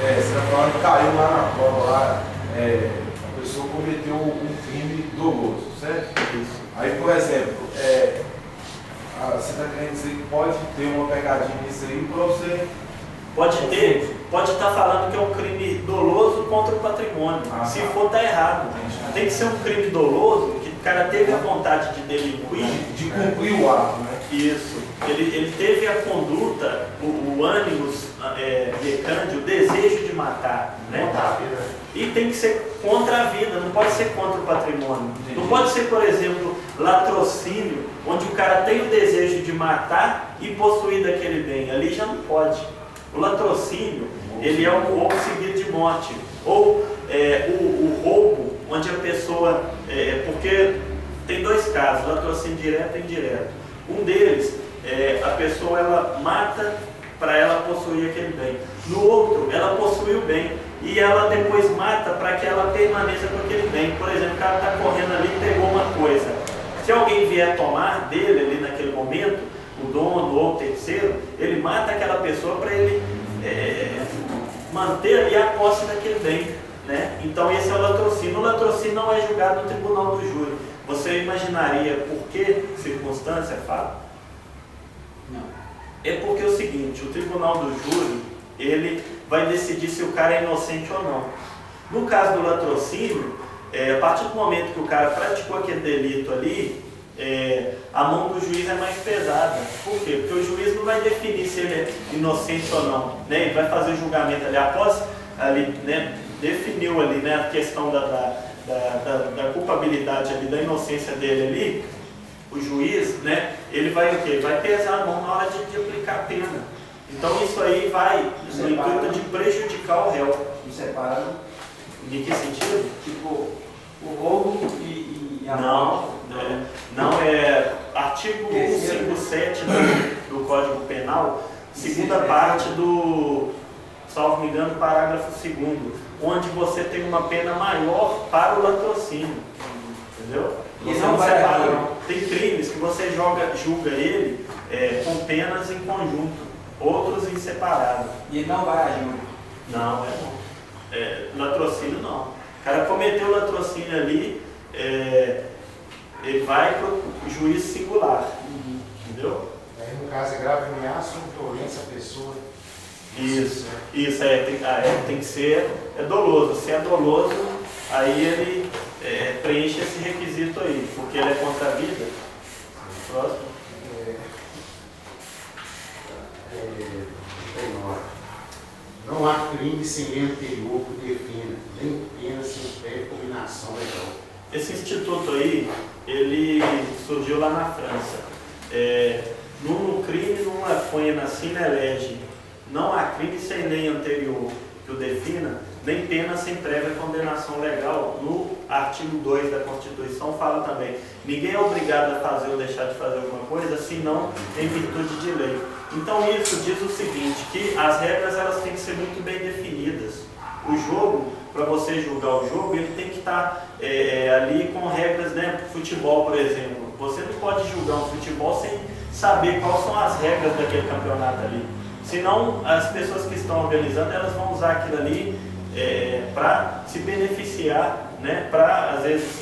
Você está falando que caiu lá na prova, lá, a pessoa cometeu um crime doloso, certo? Isso. Aí, por exemplo, você está querendo dizer que pode ter uma pegadinha nisso aí para você... Pode estar falando que é um crime doloso contra o patrimônio. Se for, está errado. Tem que ser um crime doloso, que o cara teve a vontade de delinquir. De cumprir o ato, né? Isso. Ele teve a conduta, o ânimos decante, o desejo de matar. Né? Contra a vida. E tem que ser contra a vida, não pode ser contra o patrimônio. Entendi. Não pode ser, por exemplo, latrocínio, onde o cara tem o desejo de matar e possuir daquele bem. Ali já não pode. O latrocínio, ele é um roubo seguido de morte. Ou o roubo, onde a pessoa... porque tem dois casos, latrocínio direto e indireto. Um deles, a pessoa ela mata para ela possuir aquele bem. No outro, ela possui o bem e ela depois mata para que ela permaneça com aquele bem. Por exemplo, o cara está correndo ali e pegou uma coisa. Se alguém vier tomar dele ali naquele momento, o dono ou o terceiro, ele mata aquela pessoa para ele manter ali a posse daquele bem. Né? Então esse é o latrocínio. O latrocínio não é julgado no tribunal do júri. Você imaginaria por que circunstância fala? Não. É porque é o seguinte, o tribunal do júri, ele vai decidir se o cara é inocente ou não. No caso do latrocínio, a partir do momento que o cara praticou aquele delito ali, a mão do juiz é mais pesada. Por quê? Porque o juiz não vai definir se ele é inocente ou não. Né? Ele vai fazer o julgamento ali após ali, né, definiu ali, né, a questão da culpabilidade ali, da inocência dele ali. O juiz, né, ele vai o quê? Ele vai pesar a mão na hora de aplicar a pena. Então isso aí vai no intuito de prejudicar o réu. Não separa. Em que sentido? Tipo, o roubo e a Não, artigo 157 do Código Penal, segunda parte do, salvo me engano, parágrafo 2º, onde você tem uma pena maior para o latrocínio. Entendeu? E Você não não vai separa, agir. não. Tem crimes que você julga ele com penas em conjunto, outros em separado. E ele não vai agir. Não, não. Latrocínio não. O cara cometeu latrocínio ali, ele vai para o juiz singular. Entendeu? Aí, no caso, é grave ameaça ou violência à pessoa. Isso tem que ser doloso. Se é doloso, aí ele preenche esse requisito aí, porque ele é contra a vida. Próximo. Não há crime sem lei anterior que defina, nem pena sem prévia combinação legal. Esse instituto aí, ele surgiu lá na França. No crime, numa pena sine lege, não há crime sem lei anterior que o defina, nem pena sem prévia condenação legal. No artigo 2 da Constituição fala também, ninguém é obrigado a fazer ou deixar de fazer alguma coisa, senão em virtude de lei. Então isso diz o seguinte, que as regras elas têm que ser muito bem definidas. O jogo, para você julgar o jogo, ele tem que estar ali com regras, né? Futebol, por exemplo. Você não pode julgar um futebol sem saber quais são as regras daquele campeonato ali. Senão, as pessoas que estão organizando, elas vão usar aquilo ali para se beneficiar, né? Para, às vezes,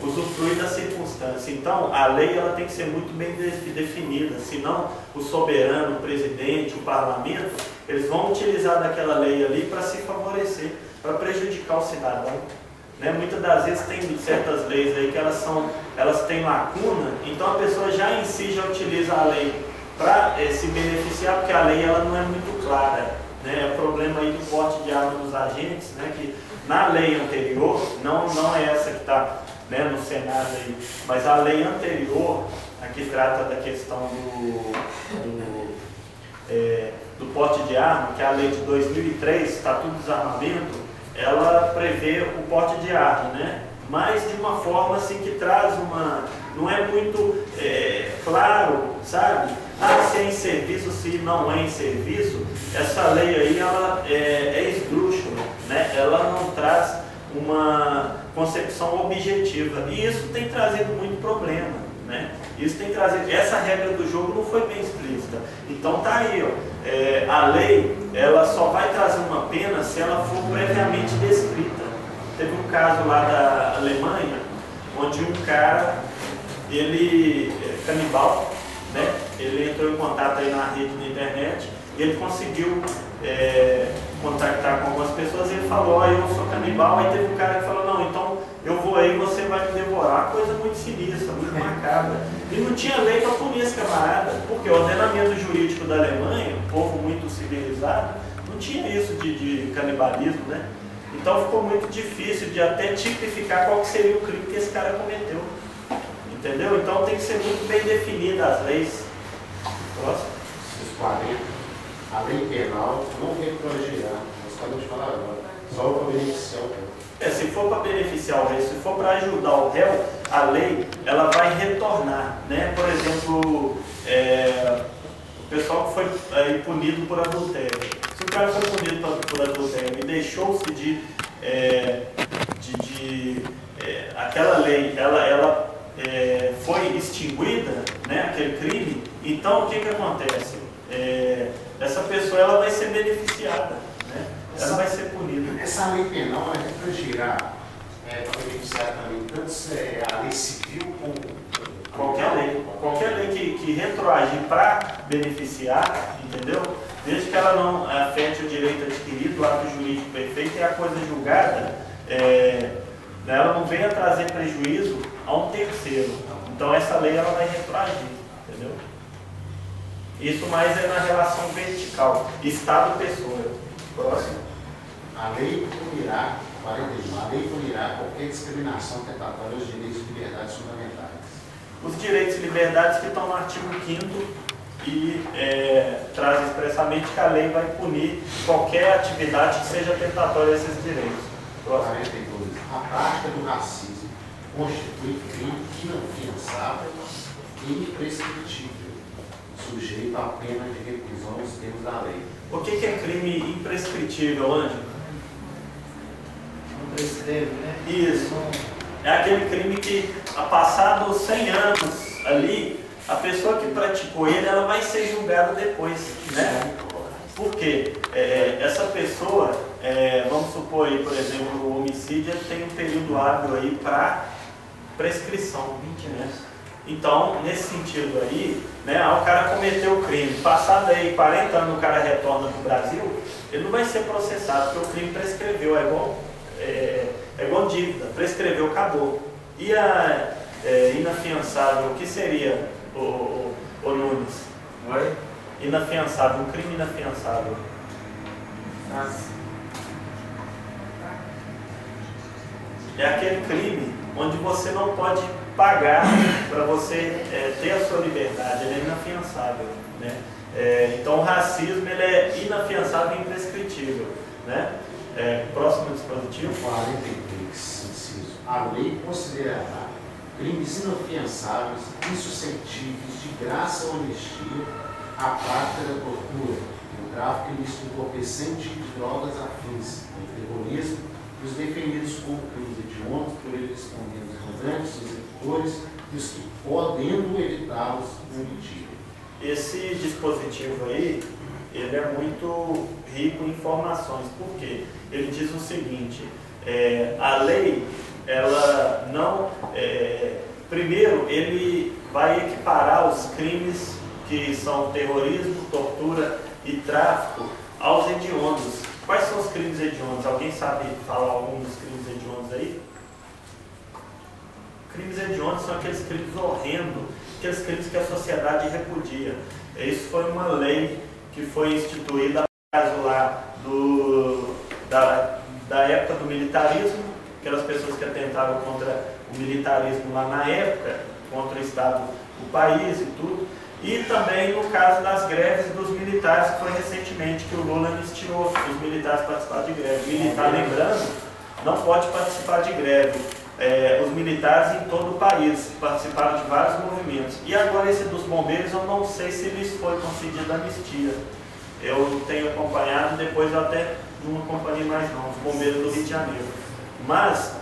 usufruir da circunstância. Então, a lei ela tem que ser muito bem definida, senão o soberano, o presidente, o parlamento, eles vão utilizar daquela lei ali para se favorecer, para prejudicar o cidadão. Né? Muitas das vezes tem certas leis aí que elas têm lacuna, então a pessoa já em si já utiliza a lei para se beneficiar, porque a lei ela não é muito clara. Né? O problema aí do porte de arma dos agentes, né? Que na lei anterior, não é essa que está, né, no Senado aí, mas a lei anterior, a que trata da questão do porte de arma, que é a lei de 2003, Estatuto do Desarmamento, ela prevê o porte de arma, né? Mas de uma forma assim que traz não é muito claro, sabe? Se é em serviço, se não é em serviço, essa lei aí ela é esdrúxula, né? Ela não traz uma concepção objetiva e isso tem trazido muito problema, né? Isso tem trazido, essa regra do jogo não foi bem explícita. Então tá aí, ó, a lei ela só vai trazer uma pena se ela for previamente descrita. Teve um caso lá da Alemanha, onde um cara, ele canibal, né? Ele entrou em contato aí na rede, na internet, e ele conseguiu contactar com algumas pessoas, e ele falou, eu sou canibal. Aí teve um cara que falou, não, então eu vou aí, você vai me devorar. Coisa muito sinistra, muito macabra. E não tinha lei para punir esse camarada, porque o ordenamento jurídico da Alemanha, um povo muito civilizado, não tinha isso de canibalismo, né? Então ficou muito difícil de até tipificar qual que seria o crime que esse cara cometeu. Entendeu? Então tem que ser muito bem definida as leis. Próximo. 40. A lei penal não retroagirá. Nós acabamos de falar agora. Só para beneficiar o réu. Se for para beneficiar o réu, se for para ajudar o réu, a lei ela vai retornar. Né? Por exemplo, o pessoal que foi aí punido por adultério. Se o cara foi punido por adultério e deixou-se aquela lei, ela foi extinguida, né, aquele crime, então o que acontece? Essa pessoa ela vai ser beneficiada, né? Ela vai ser punida. Essa lei penal é retroagirá para beneficiar também tanto a lei civil como qualquer lei que retroagir para beneficiar, entendeu? Desde que ela não afete o direito adquirido, o ato jurídico perfeito e a coisa julgada, ela não venha trazer prejuízo a um terceiro. Então essa lei ela vai retroagir, entendeu? Isso mais é na relação vertical, Estado-pessoa. Próximo. A lei punirá, 41, a lei punirá qualquer discriminação tentatória aos direitos e liberdades fundamentais. Os direitos e liberdades que estão no artigo 5º e traz expressamente que a lei vai punir qualquer atividade que seja tentatória a esses direitos. Próximo. 42. A prática do racismo constitui crime inafiançável e imprescritível, sujeito à pena de reclusão nos termos da lei. O que é crime imprescritível, Ângelo? Não prescreve, né? Isso. É aquele crime que, passados 100 anos ali, a pessoa que praticou ele, ela vai ser julgada depois, né? Por quê? Essa pessoa, vamos supor aí, por exemplo, o homicídio tem um período hábil aí para prescrição, 20 anos. Então, nesse sentido aí, né, o cara cometeu o crime, passado aí 40 anos o cara retorna para o Brasil, ele não vai ser processado, porque o crime prescreveu, é igual dívida, prescreveu, acabou. E a inafiançável, o que seria, o Nunes? Oi? Inafiançável, um crime inafiançável. É aquele crime onde você não pode pagar para você ter a sua liberdade, ele é inafiançável, né? Então o racismo ele é inafiançável e imprescritível, né? Próximo dispositivo. 43, inciso. A lei considerará crimes inafiançáveis e suscetíveis de graça ou anistia a prática da tortura, o tráfico ilícito entorpecente de drogas afins, o terrorismo e os definidos como crimes hediondos por eles respondendo os mandantes, os executores e os que, podendo evitá-los, não mitigam. Esse dispositivo aí, ele é muito rico em informações. Por quê? Ele diz o seguinte, a lei, ela não... primeiro, ele vai equiparar os crimes que são terrorismo, tortura e tráfico aos hediondos. Quais são os crimes hediondos? Alguém sabe falar algum dos crimes hediondos aí? Crimes hediondos são aqueles crimes horrendos, aqueles crimes que a sociedade repudia. Isso foi uma lei que foi instituída, no caso lá, da época do militarismo, aquelas pessoas que atentavam contra o militarismo lá na época, contra o Estado do país e tudo, e também no caso das greves dos militares, que foi recentemente que o Lula anistiou os militares participar de greve. Militar, lembrando, não pode participar de greve. Os militares em todo o país participaram de vários movimentos. E agora esse dos bombeiros, eu não sei se lhes foi concedida anistia. Eu tenho acompanhado, depois eu até não acompanhei mais não, os bombeiros do Rio de Janeiro. Mas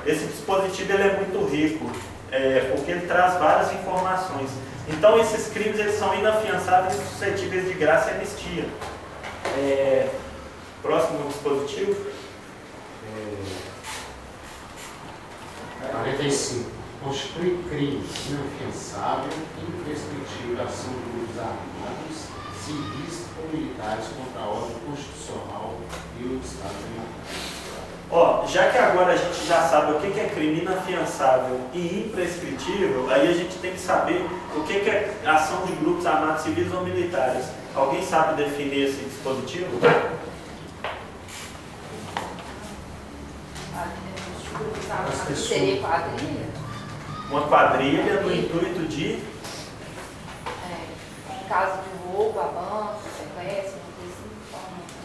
esse dispositivo ele é muito rico, porque ele traz várias informações. Então esses crimes eles são inafiançáveis e suscetíveis de graça e anistia. Próximo dispositivo. 45. Constitui crime inafiançável e imprescritível a ação de grupos armados, civis ou militares contra a ordem constitucional e o Estado Democrático. Já que agora a gente já sabe o que é crime inafiançável e imprescritível, aí a gente tem que saber o que é ação de grupos armados, civis ou militares. Alguém sabe definir esse dispositivo? Seria quadrilha? Uma quadrilha no intuito de... Em caso de roubo, avanço, sequestro,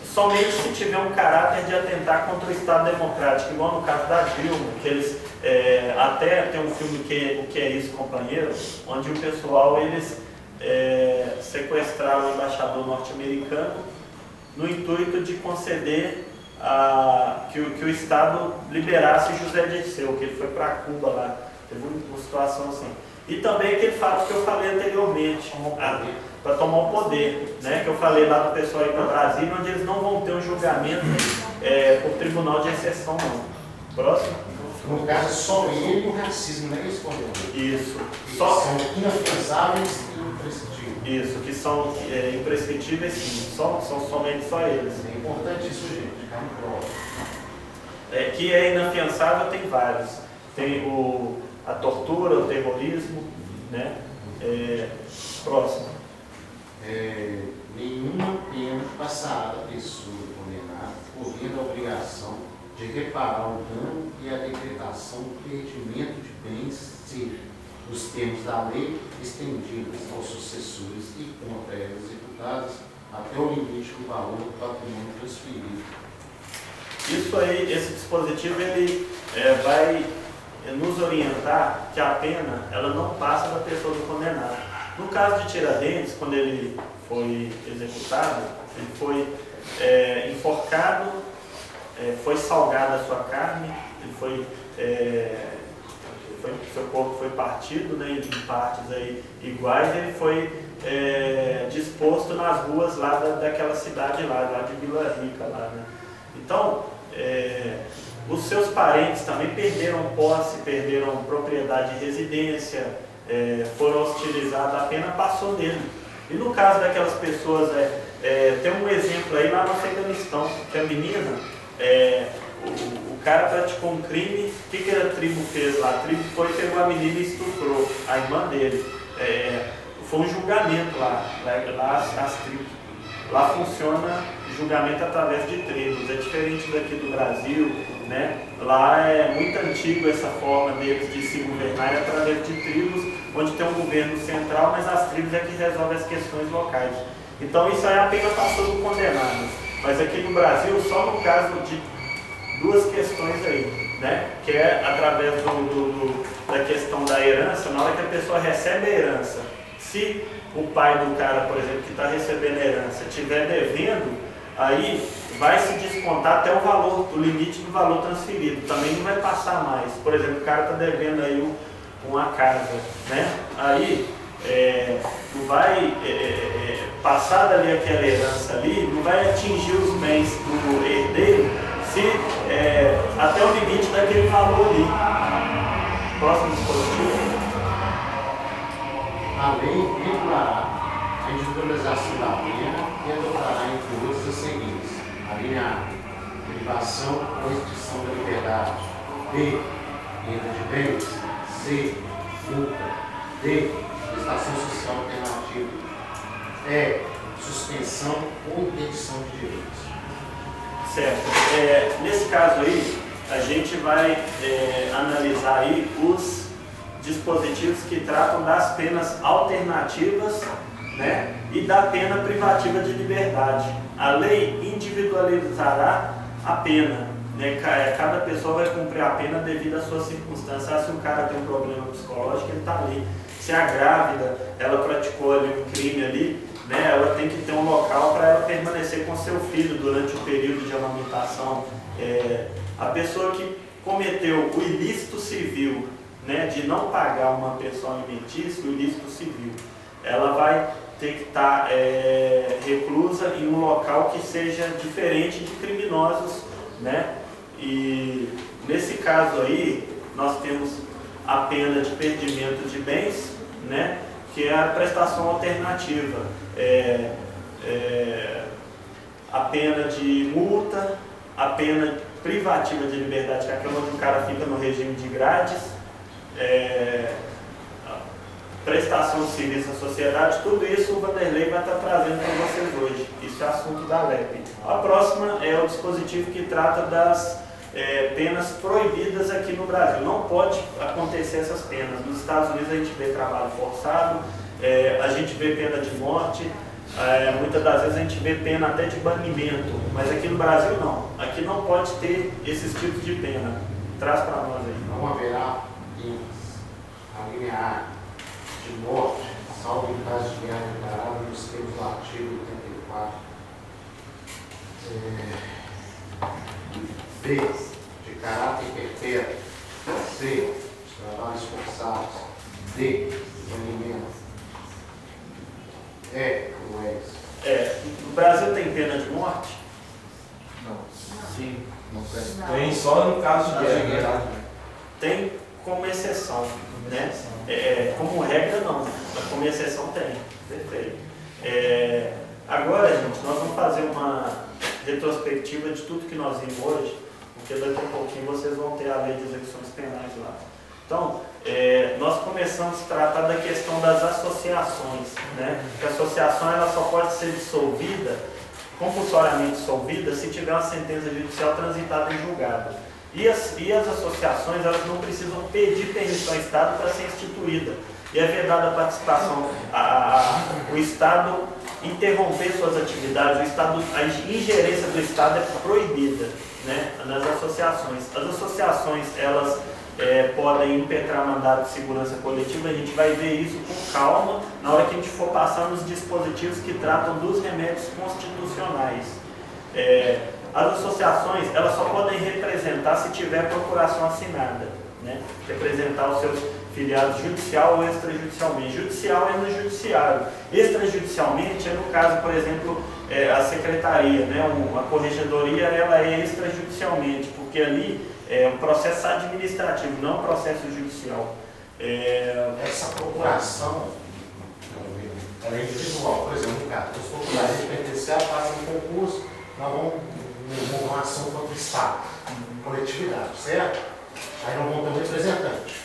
somente se tiver um caráter de atentar contra o Estado Democrático, igual no caso da Dilma, que eles até tem um filme O Que É Isso, Companheiro, onde o pessoal eles sequestraram o embaixador norte-americano no intuito de conceder que o Estado liberasse José Dirceu, que ele foi para Cuba lá, teve uma situação assim. E também aquele fato que eu falei anteriormente, para tomar o poder, né, que eu falei lá do pessoal aí para Brasília, onde eles não vão ter um julgamento por tribunal de exceção, não. Próximo. No caso, só ele e o racismo, não é isso, Condor? Isso. São inafiançáveis e imprescritíveis. Isso, que são imprescritíveis, sim. São somente só eles. É importante isso, gente, ficar no prova. Que é inafiançável, tem vários. Tem a tortura, o terrorismo, né? Próximo. Nenhuma pena passará da pessoa condenada, havendo a obrigação de reparar o dano e a decretação do perdimento de bens, seja nos termos da lei, estendidas aos sucessores e contra elas executadas até o limite do valor do patrimônio transferido. Isso aí, esse dispositivo, ele vai nos orientar que a pena ela não passa da pessoa do condenado. No caso de Tiradentes, quando ele foi executado, ele foi enforcado, foi salgada a sua carne, seu corpo foi partido, né, em partes aí iguais, ele foi disposto nas ruas lá daquela cidade lá de Vila Rica lá, né? Então, os seus parentes também perderam posse, perderam propriedade de residência, foram hostilizados, a pena passou nele. E no caso daquelas pessoas, tem um exemplo aí lá no Afeganistão, que a menina, o cara praticou um crime, o que a tribo fez lá? A tribo foi, pegou a menina e estuprou a irmã dele. Foi um julgamento lá as tribos. Lá funciona julgamento através de tribos, é diferente daqui do Brasil, né? Lá é muito antigo essa forma deles de se governar através de tribos, onde tem um governo central, mas as tribos é que resolvem as questões locais. Então isso aí apenas passou do condenado. Mas aqui no Brasil, só no caso de duas questões aí, né? Que é através da questão da herança, na hora que a pessoa recebe a herança, se o pai do cara, por exemplo, que está recebendo a herança, estiver devendo, aí vai se descontar até o valor, o limite do valor transferido. Também não vai passar mais. Por exemplo, o cara está devendo aí uma casa, né? Aí não vai passar dali aquela herança ali, não vai atingir os bens do herdeiro se até o limite daquele valor ali. Próximo dispositivo. A lei regulará a individualização da pena e adotará, entre outros, os seguintes: a linha A, privação ou restrição da liberdade; B, perda de bens; C, multa; D, prestação social alternativa; E, suspensão ou interdição de direitos. Certo. Nesse caso aí, a gente vai analisar aí os dispositivos que tratam das penas alternativas, né, e da pena privativa de liberdade. A lei individualizará a pena, né? Cada pessoa vai cumprir a pena devido às suas circunstâncias. Se o cara tem um problema psicológico, ele está ali. Se a grávida, ela praticou ali um crime ali, né, ela tem que ter um local para ela permanecer com seu filho durante o período de amamentação. A pessoa que cometeu o ilícito civil, né, de não pagar uma pensão alimentícia, o ilícito civil, ela vai ter que estar reclusa em um local que seja diferente de criminosos, né? E nesse caso aí, nós temos a pena de perdimento de bens, né, que é a prestação alternativa, a pena de multa, a pena privativa de liberdade, que é aquela onde o cara fica no regime de grades, prestação de serviço à sociedade. Tudo isso o Vanderlei vai estar trazendo para vocês hoje. Isso é assunto da LEP. A próxima é o dispositivo que trata das penas proibidas aqui no Brasil. Não pode acontecer essas penas. Nos Estados Unidos a gente vê trabalho forçado, a gente vê pena de morte, muitas das vezes a gente vê pena até de banimento, mas aqui no Brasil não. Aqui não pode ter esses tipos de pena. Traz para nós aí. Não haverá a linha A de morte, salvo em caso de guerra declarada nos termos do artigo 84. B, de caráter perpétuo. C, de trabalhos forçados. D, banimento. Cruéis. No Brasil tem pena de morte? Não. Sim. Não. Tem só no caso de guerra. Tem como exceção, né? Como regra não, mas como exceção tem. Perfeito. Agora, gente, nós vamos fazer uma retrospectiva de tudo que nós vimos hoje, porque daqui a pouquinho vocês vão ter a lei de execuções penais lá. Então, nós começamos a tratar da questão das associações, né? Que a associação ela só pode ser dissolvida, compulsoriamente dissolvida, se tiver uma sentença judicial transitada em julgado. E as associações, elas não precisam pedir permissão ao Estado para ser instituída. E é vedada a participação, o Estado interromper suas atividades, a ingerência do Estado é proibida, né, nas associações. As associações, elas podem impetrar mandato de segurança coletiva. A gente vai ver isso com calma na hora que a gente for passar nos dispositivos que tratam dos remédios constitucionais. As associações, elas só podem representar se tiver procuração assinada, né? Representar os seus filiados judicial ou extrajudicialmente. Judicial é no judiciário. Extrajudicialmente é no caso, por exemplo, a secretaria, né? A corregedoria, ela é extrajudicialmente, porque ali é um processo administrativo, não um processo judicial. Essa procuração ela é individual. Por exemplo, no caso, os populares de penitenciário fazem um concurso, nós vamos uma ação contra o Estado, coletividade, certo? Aí não vão ter um representante.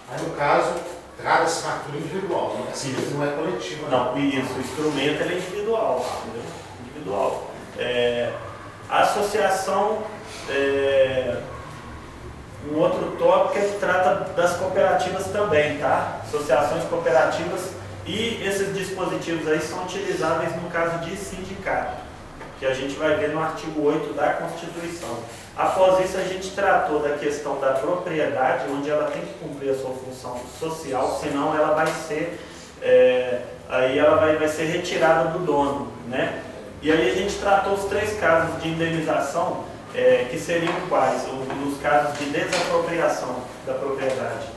Aí, no caso, trata-se de cartura individual, né? Assim, não é coletiva. Não, isso, o instrumento é individual. Entendeu? Individual. A associação, um outro tópico é que trata das cooperativas também, tá? Associações cooperativas, e esses dispositivos aí são utilizáveis no caso de sindicato, que a gente vai ver no artigo 8 da Constituição. Após isso, a gente tratou da questão da propriedade, onde ela tem que cumprir a sua função social, senão ela vai ser, aí ela vai ser retirada do dono, né? E aí a gente tratou os 3 casos de indenização, que seriam quais? Os casos de desapropriação da propriedade.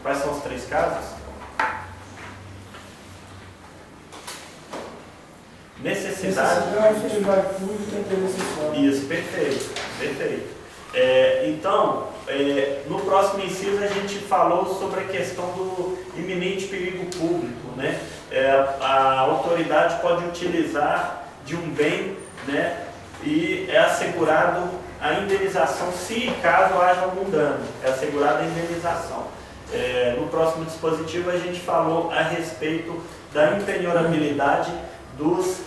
Quais são os 3 casos? necessidade. Necessidade pública e interesse social. Isso, perfeito, perfeito. Então, no próximo inciso a gente falou sobre a questão do iminente perigo público, né? A autoridade pode utilizar de um bem, né? E é assegurado a indenização se e caso haja algum dano, é assegurada a indenização. No próximo dispositivo a gente falou a respeito da impenhorabilidade dos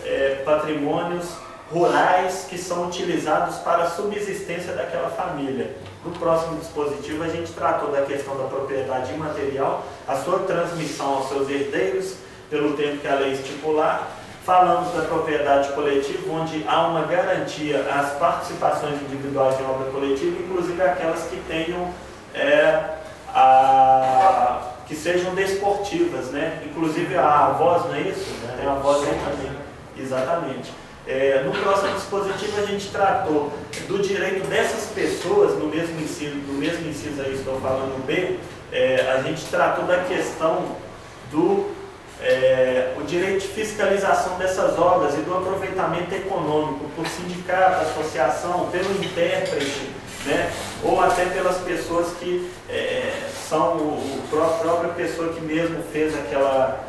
patrimônios rurais que são utilizados para a subsistência daquela família. No próximo dispositivo a gente tratou da questão da propriedade imaterial, a sua transmissão aos seus herdeiros pelo tempo que a lei estipular. Falamos da propriedade coletiva, onde há uma garantia às participações individuais em obra coletiva, inclusive aquelas que tenham que sejam desportivas, né? Inclusive a voz, não é isso? Tem a voz aí também. Exatamente. No próximo dispositivo a gente tratou do direito dessas pessoas, no mesmo inciso aí estou falando B, a gente tratou da questão do o direito de fiscalização dessas obras e do aproveitamento econômico por sindicato, associação, pelo intérprete, né? Ou até pelas pessoas que são a própria pessoa que mesmo fez aquela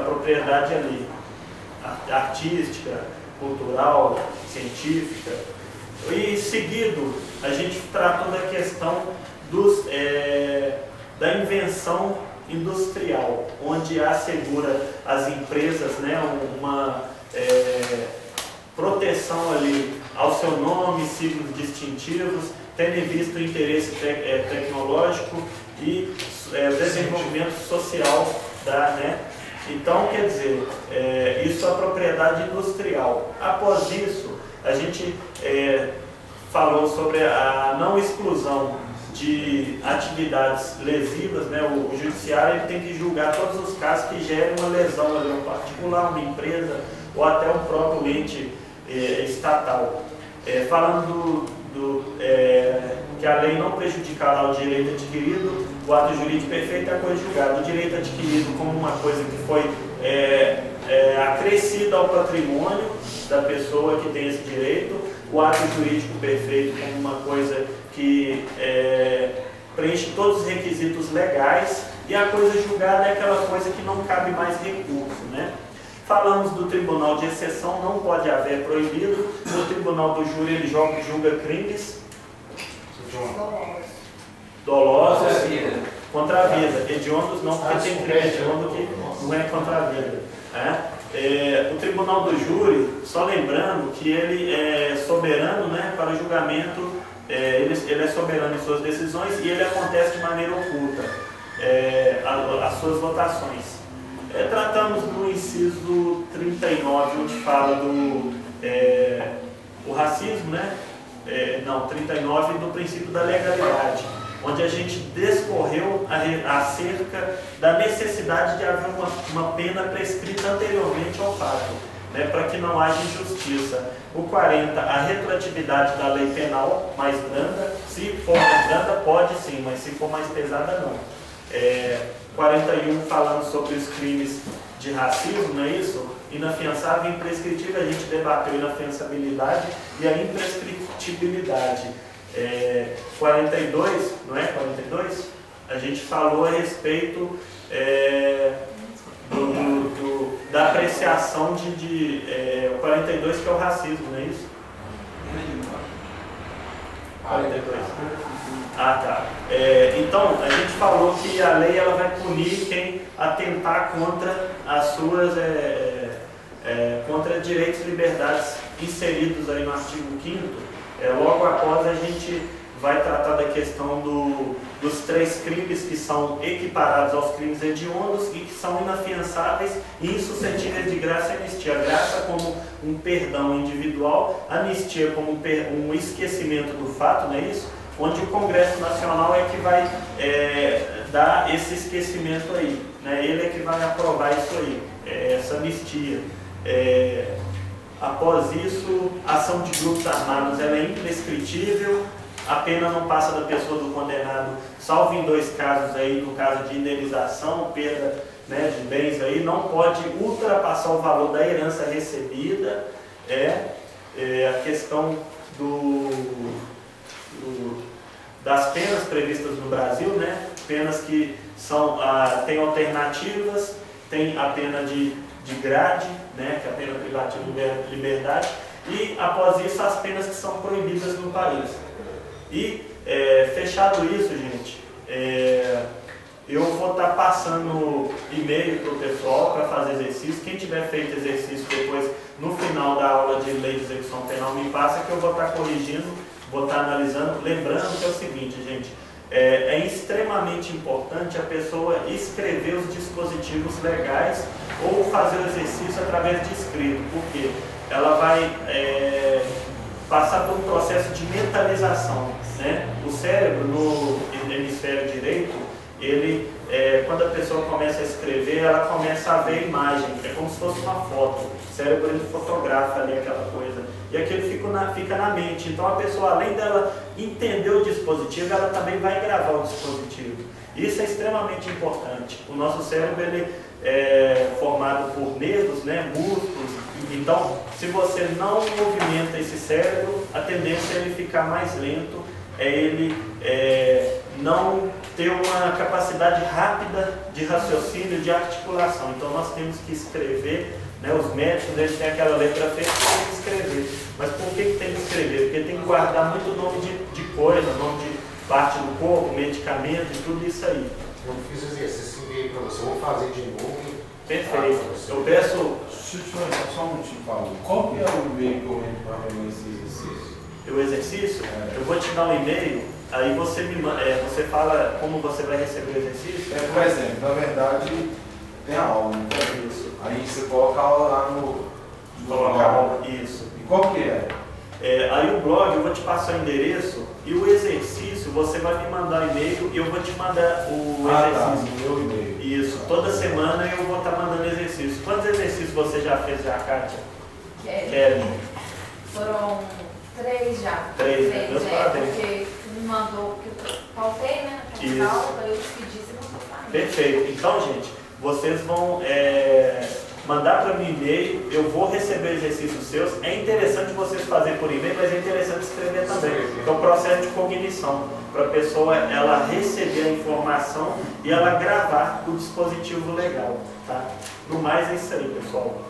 propriedade ali, artística, cultural, científica. E seguido, a gente tratou da questão da invenção industrial, onde assegura às empresas, né, uma proteção ali ao seu nome, signos distintivos, tendo em vista o interesse tecnológico e desenvolvimento social né? Então, quer dizer, isso é a propriedade industrial. Após isso, a gente falou sobre a não exclusão de atividades lesivas, né? O judiciário ele tem que julgar todos os casos que gerem uma lesão a um particular, uma empresa ou até um próprio ente estatal. Falando que a lei não prejudicará o direito adquirido, o ato jurídico perfeito é a coisa julgada. O direito adquirido como uma coisa que foi acrescida ao patrimônio da pessoa que tem esse direito, o ato jurídico perfeito como uma coisa que preenche todos os requisitos legais, e a coisa julgada é aquela coisa que não cabe mais recurso, né? Falamos do tribunal de exceção, não pode haver proibido. No tribunal do júri ele julga crimes dolosos contra a vida. Hediondos não, porque tem crime hediondo que não é contra a vida. O tribunal do júri, só lembrando que ele é soberano, né, para o julgamento, ele é soberano em suas decisões e ele acontece de maneira oculta, as suas votações. Tratamos do inciso 39, onde fala do o racismo, né? 39 do princípio da legalidade, onde a gente discorreu acerca da necessidade de haver uma pena prescrita anteriormente ao fato, né, para que não haja injustiça. O 40, a retroatividade da lei penal mais branda, se for mais branda pode sim, mas se for mais pesada não. 41 falando sobre os crimes de racismo, não é isso? Inafiançável e imprescritível, a gente debateu a inafiançabilidade e a imprescritibilidade. 42, não é? 42? A gente falou a respeito da apreciação de 42, que é o racismo, não é isso? 42. Ah, tá. Então, a gente falou que a lei ela vai punir quem atentar contra as suas contra direitos e liberdades inseridos aí no artigo 5º. Logo após a gente vai tratar da questão dos 3 crimes que são equiparados aos crimes hediondos e que são inafiançáveis e insuscetíveis de graça e anistia. Graça como um perdão individual, anistia como um esquecimento do fato, não é isso? Onde o Congresso Nacional é que vai dar esse esquecimento aí, né? Ele é que vai aprovar isso aí, essa anistia. Após isso, a ação de grupos armados ela é imprescritível, a pena não passa da pessoa do condenado, salvo em 2 casos aí, no caso de indenização, perda, né, de bens aí, não pode ultrapassar o valor da herança recebida, a questão das penas previstas no Brasil, né, penas que tem alternativas, tem a pena de grade, né, que é a pena privativa de liberdade, e após isso as penas que são proibidas no país. E fechado isso, gente, eu vou estar passando e-mail para o pessoal para fazer exercício. Quem tiver feito exercício depois, no final da aula de lei de execução penal, me passa que eu vou estar corrigindo, vou estar analisando. Lembrando que é o seguinte, gente, é extremamente importante a pessoa escrever os dispositivos legais ou fazer o exercício através de escrito, porque ela vai passar por um processo de mentalização, né? O cérebro, no hemisfério direito, ele, quando a pessoa começa a escrever, ela começa a ver imagem, é como se fosse uma foto. O cérebro, ele fotografa ali aquela coisa, e aquilo fica na mente. Então a pessoa, além dela entender o dispositivo, ela também vai gravar o dispositivo. Isso é extremamente importante. O nosso cérebro, ele é formado por nervos, né, músculos. Então, se você não movimenta esse cérebro, a tendência é ele ficar mais lento, ele não ter uma capacidade rápida de raciocínio, de articulação. Então, nós temos que escrever, né, os médicos, eles têm aquela letra feita e tem que escrever. Mas por que tem que escrever? Porque tem que guardar muito nome de coisa, nome de parte do corpo, medicamento e tudo isso aí. Eu fiz o exercício e enviei para você, eu vou fazer de novo. Perfeito. Eu peço... Só um minutinho, Paulo. Qual que é o e-mail que eu entro para ver esse exercício? O exercício? Eu vou te dar um e-mail, aí você me você fala como você vai receber o exercício. Por exemplo, na verdade, tem a aula, não é isso? Aí você coloca a aula lá no blog. Isso. E qual que é? Aí o blog, eu vou te passar o endereço, e o exercício, você vai me mandar o e-mail e eu vou te mandar o exercício. Tá, meu e-mail. Isso, toda semana eu vou estar mandando exercícios. Quantos exercícios você já fez já, Kátia? Kelly. Foram 3 já. 3, né? Meus parabéns. Porque me mandou, porque eu faltei, né? Isso. Aula, eu te pedi, você não foi. Perfeito. Então, gente, vocês vão mandar para mim e-mail, eu vou receber exercícios seus. É interessante vocês fazerem por e-mail, mas é interessante escrever também. É um processo de cognição, para a pessoa ela receber a informação e ela gravar o dispositivo legal, tá? No mais é isso aí, pessoal.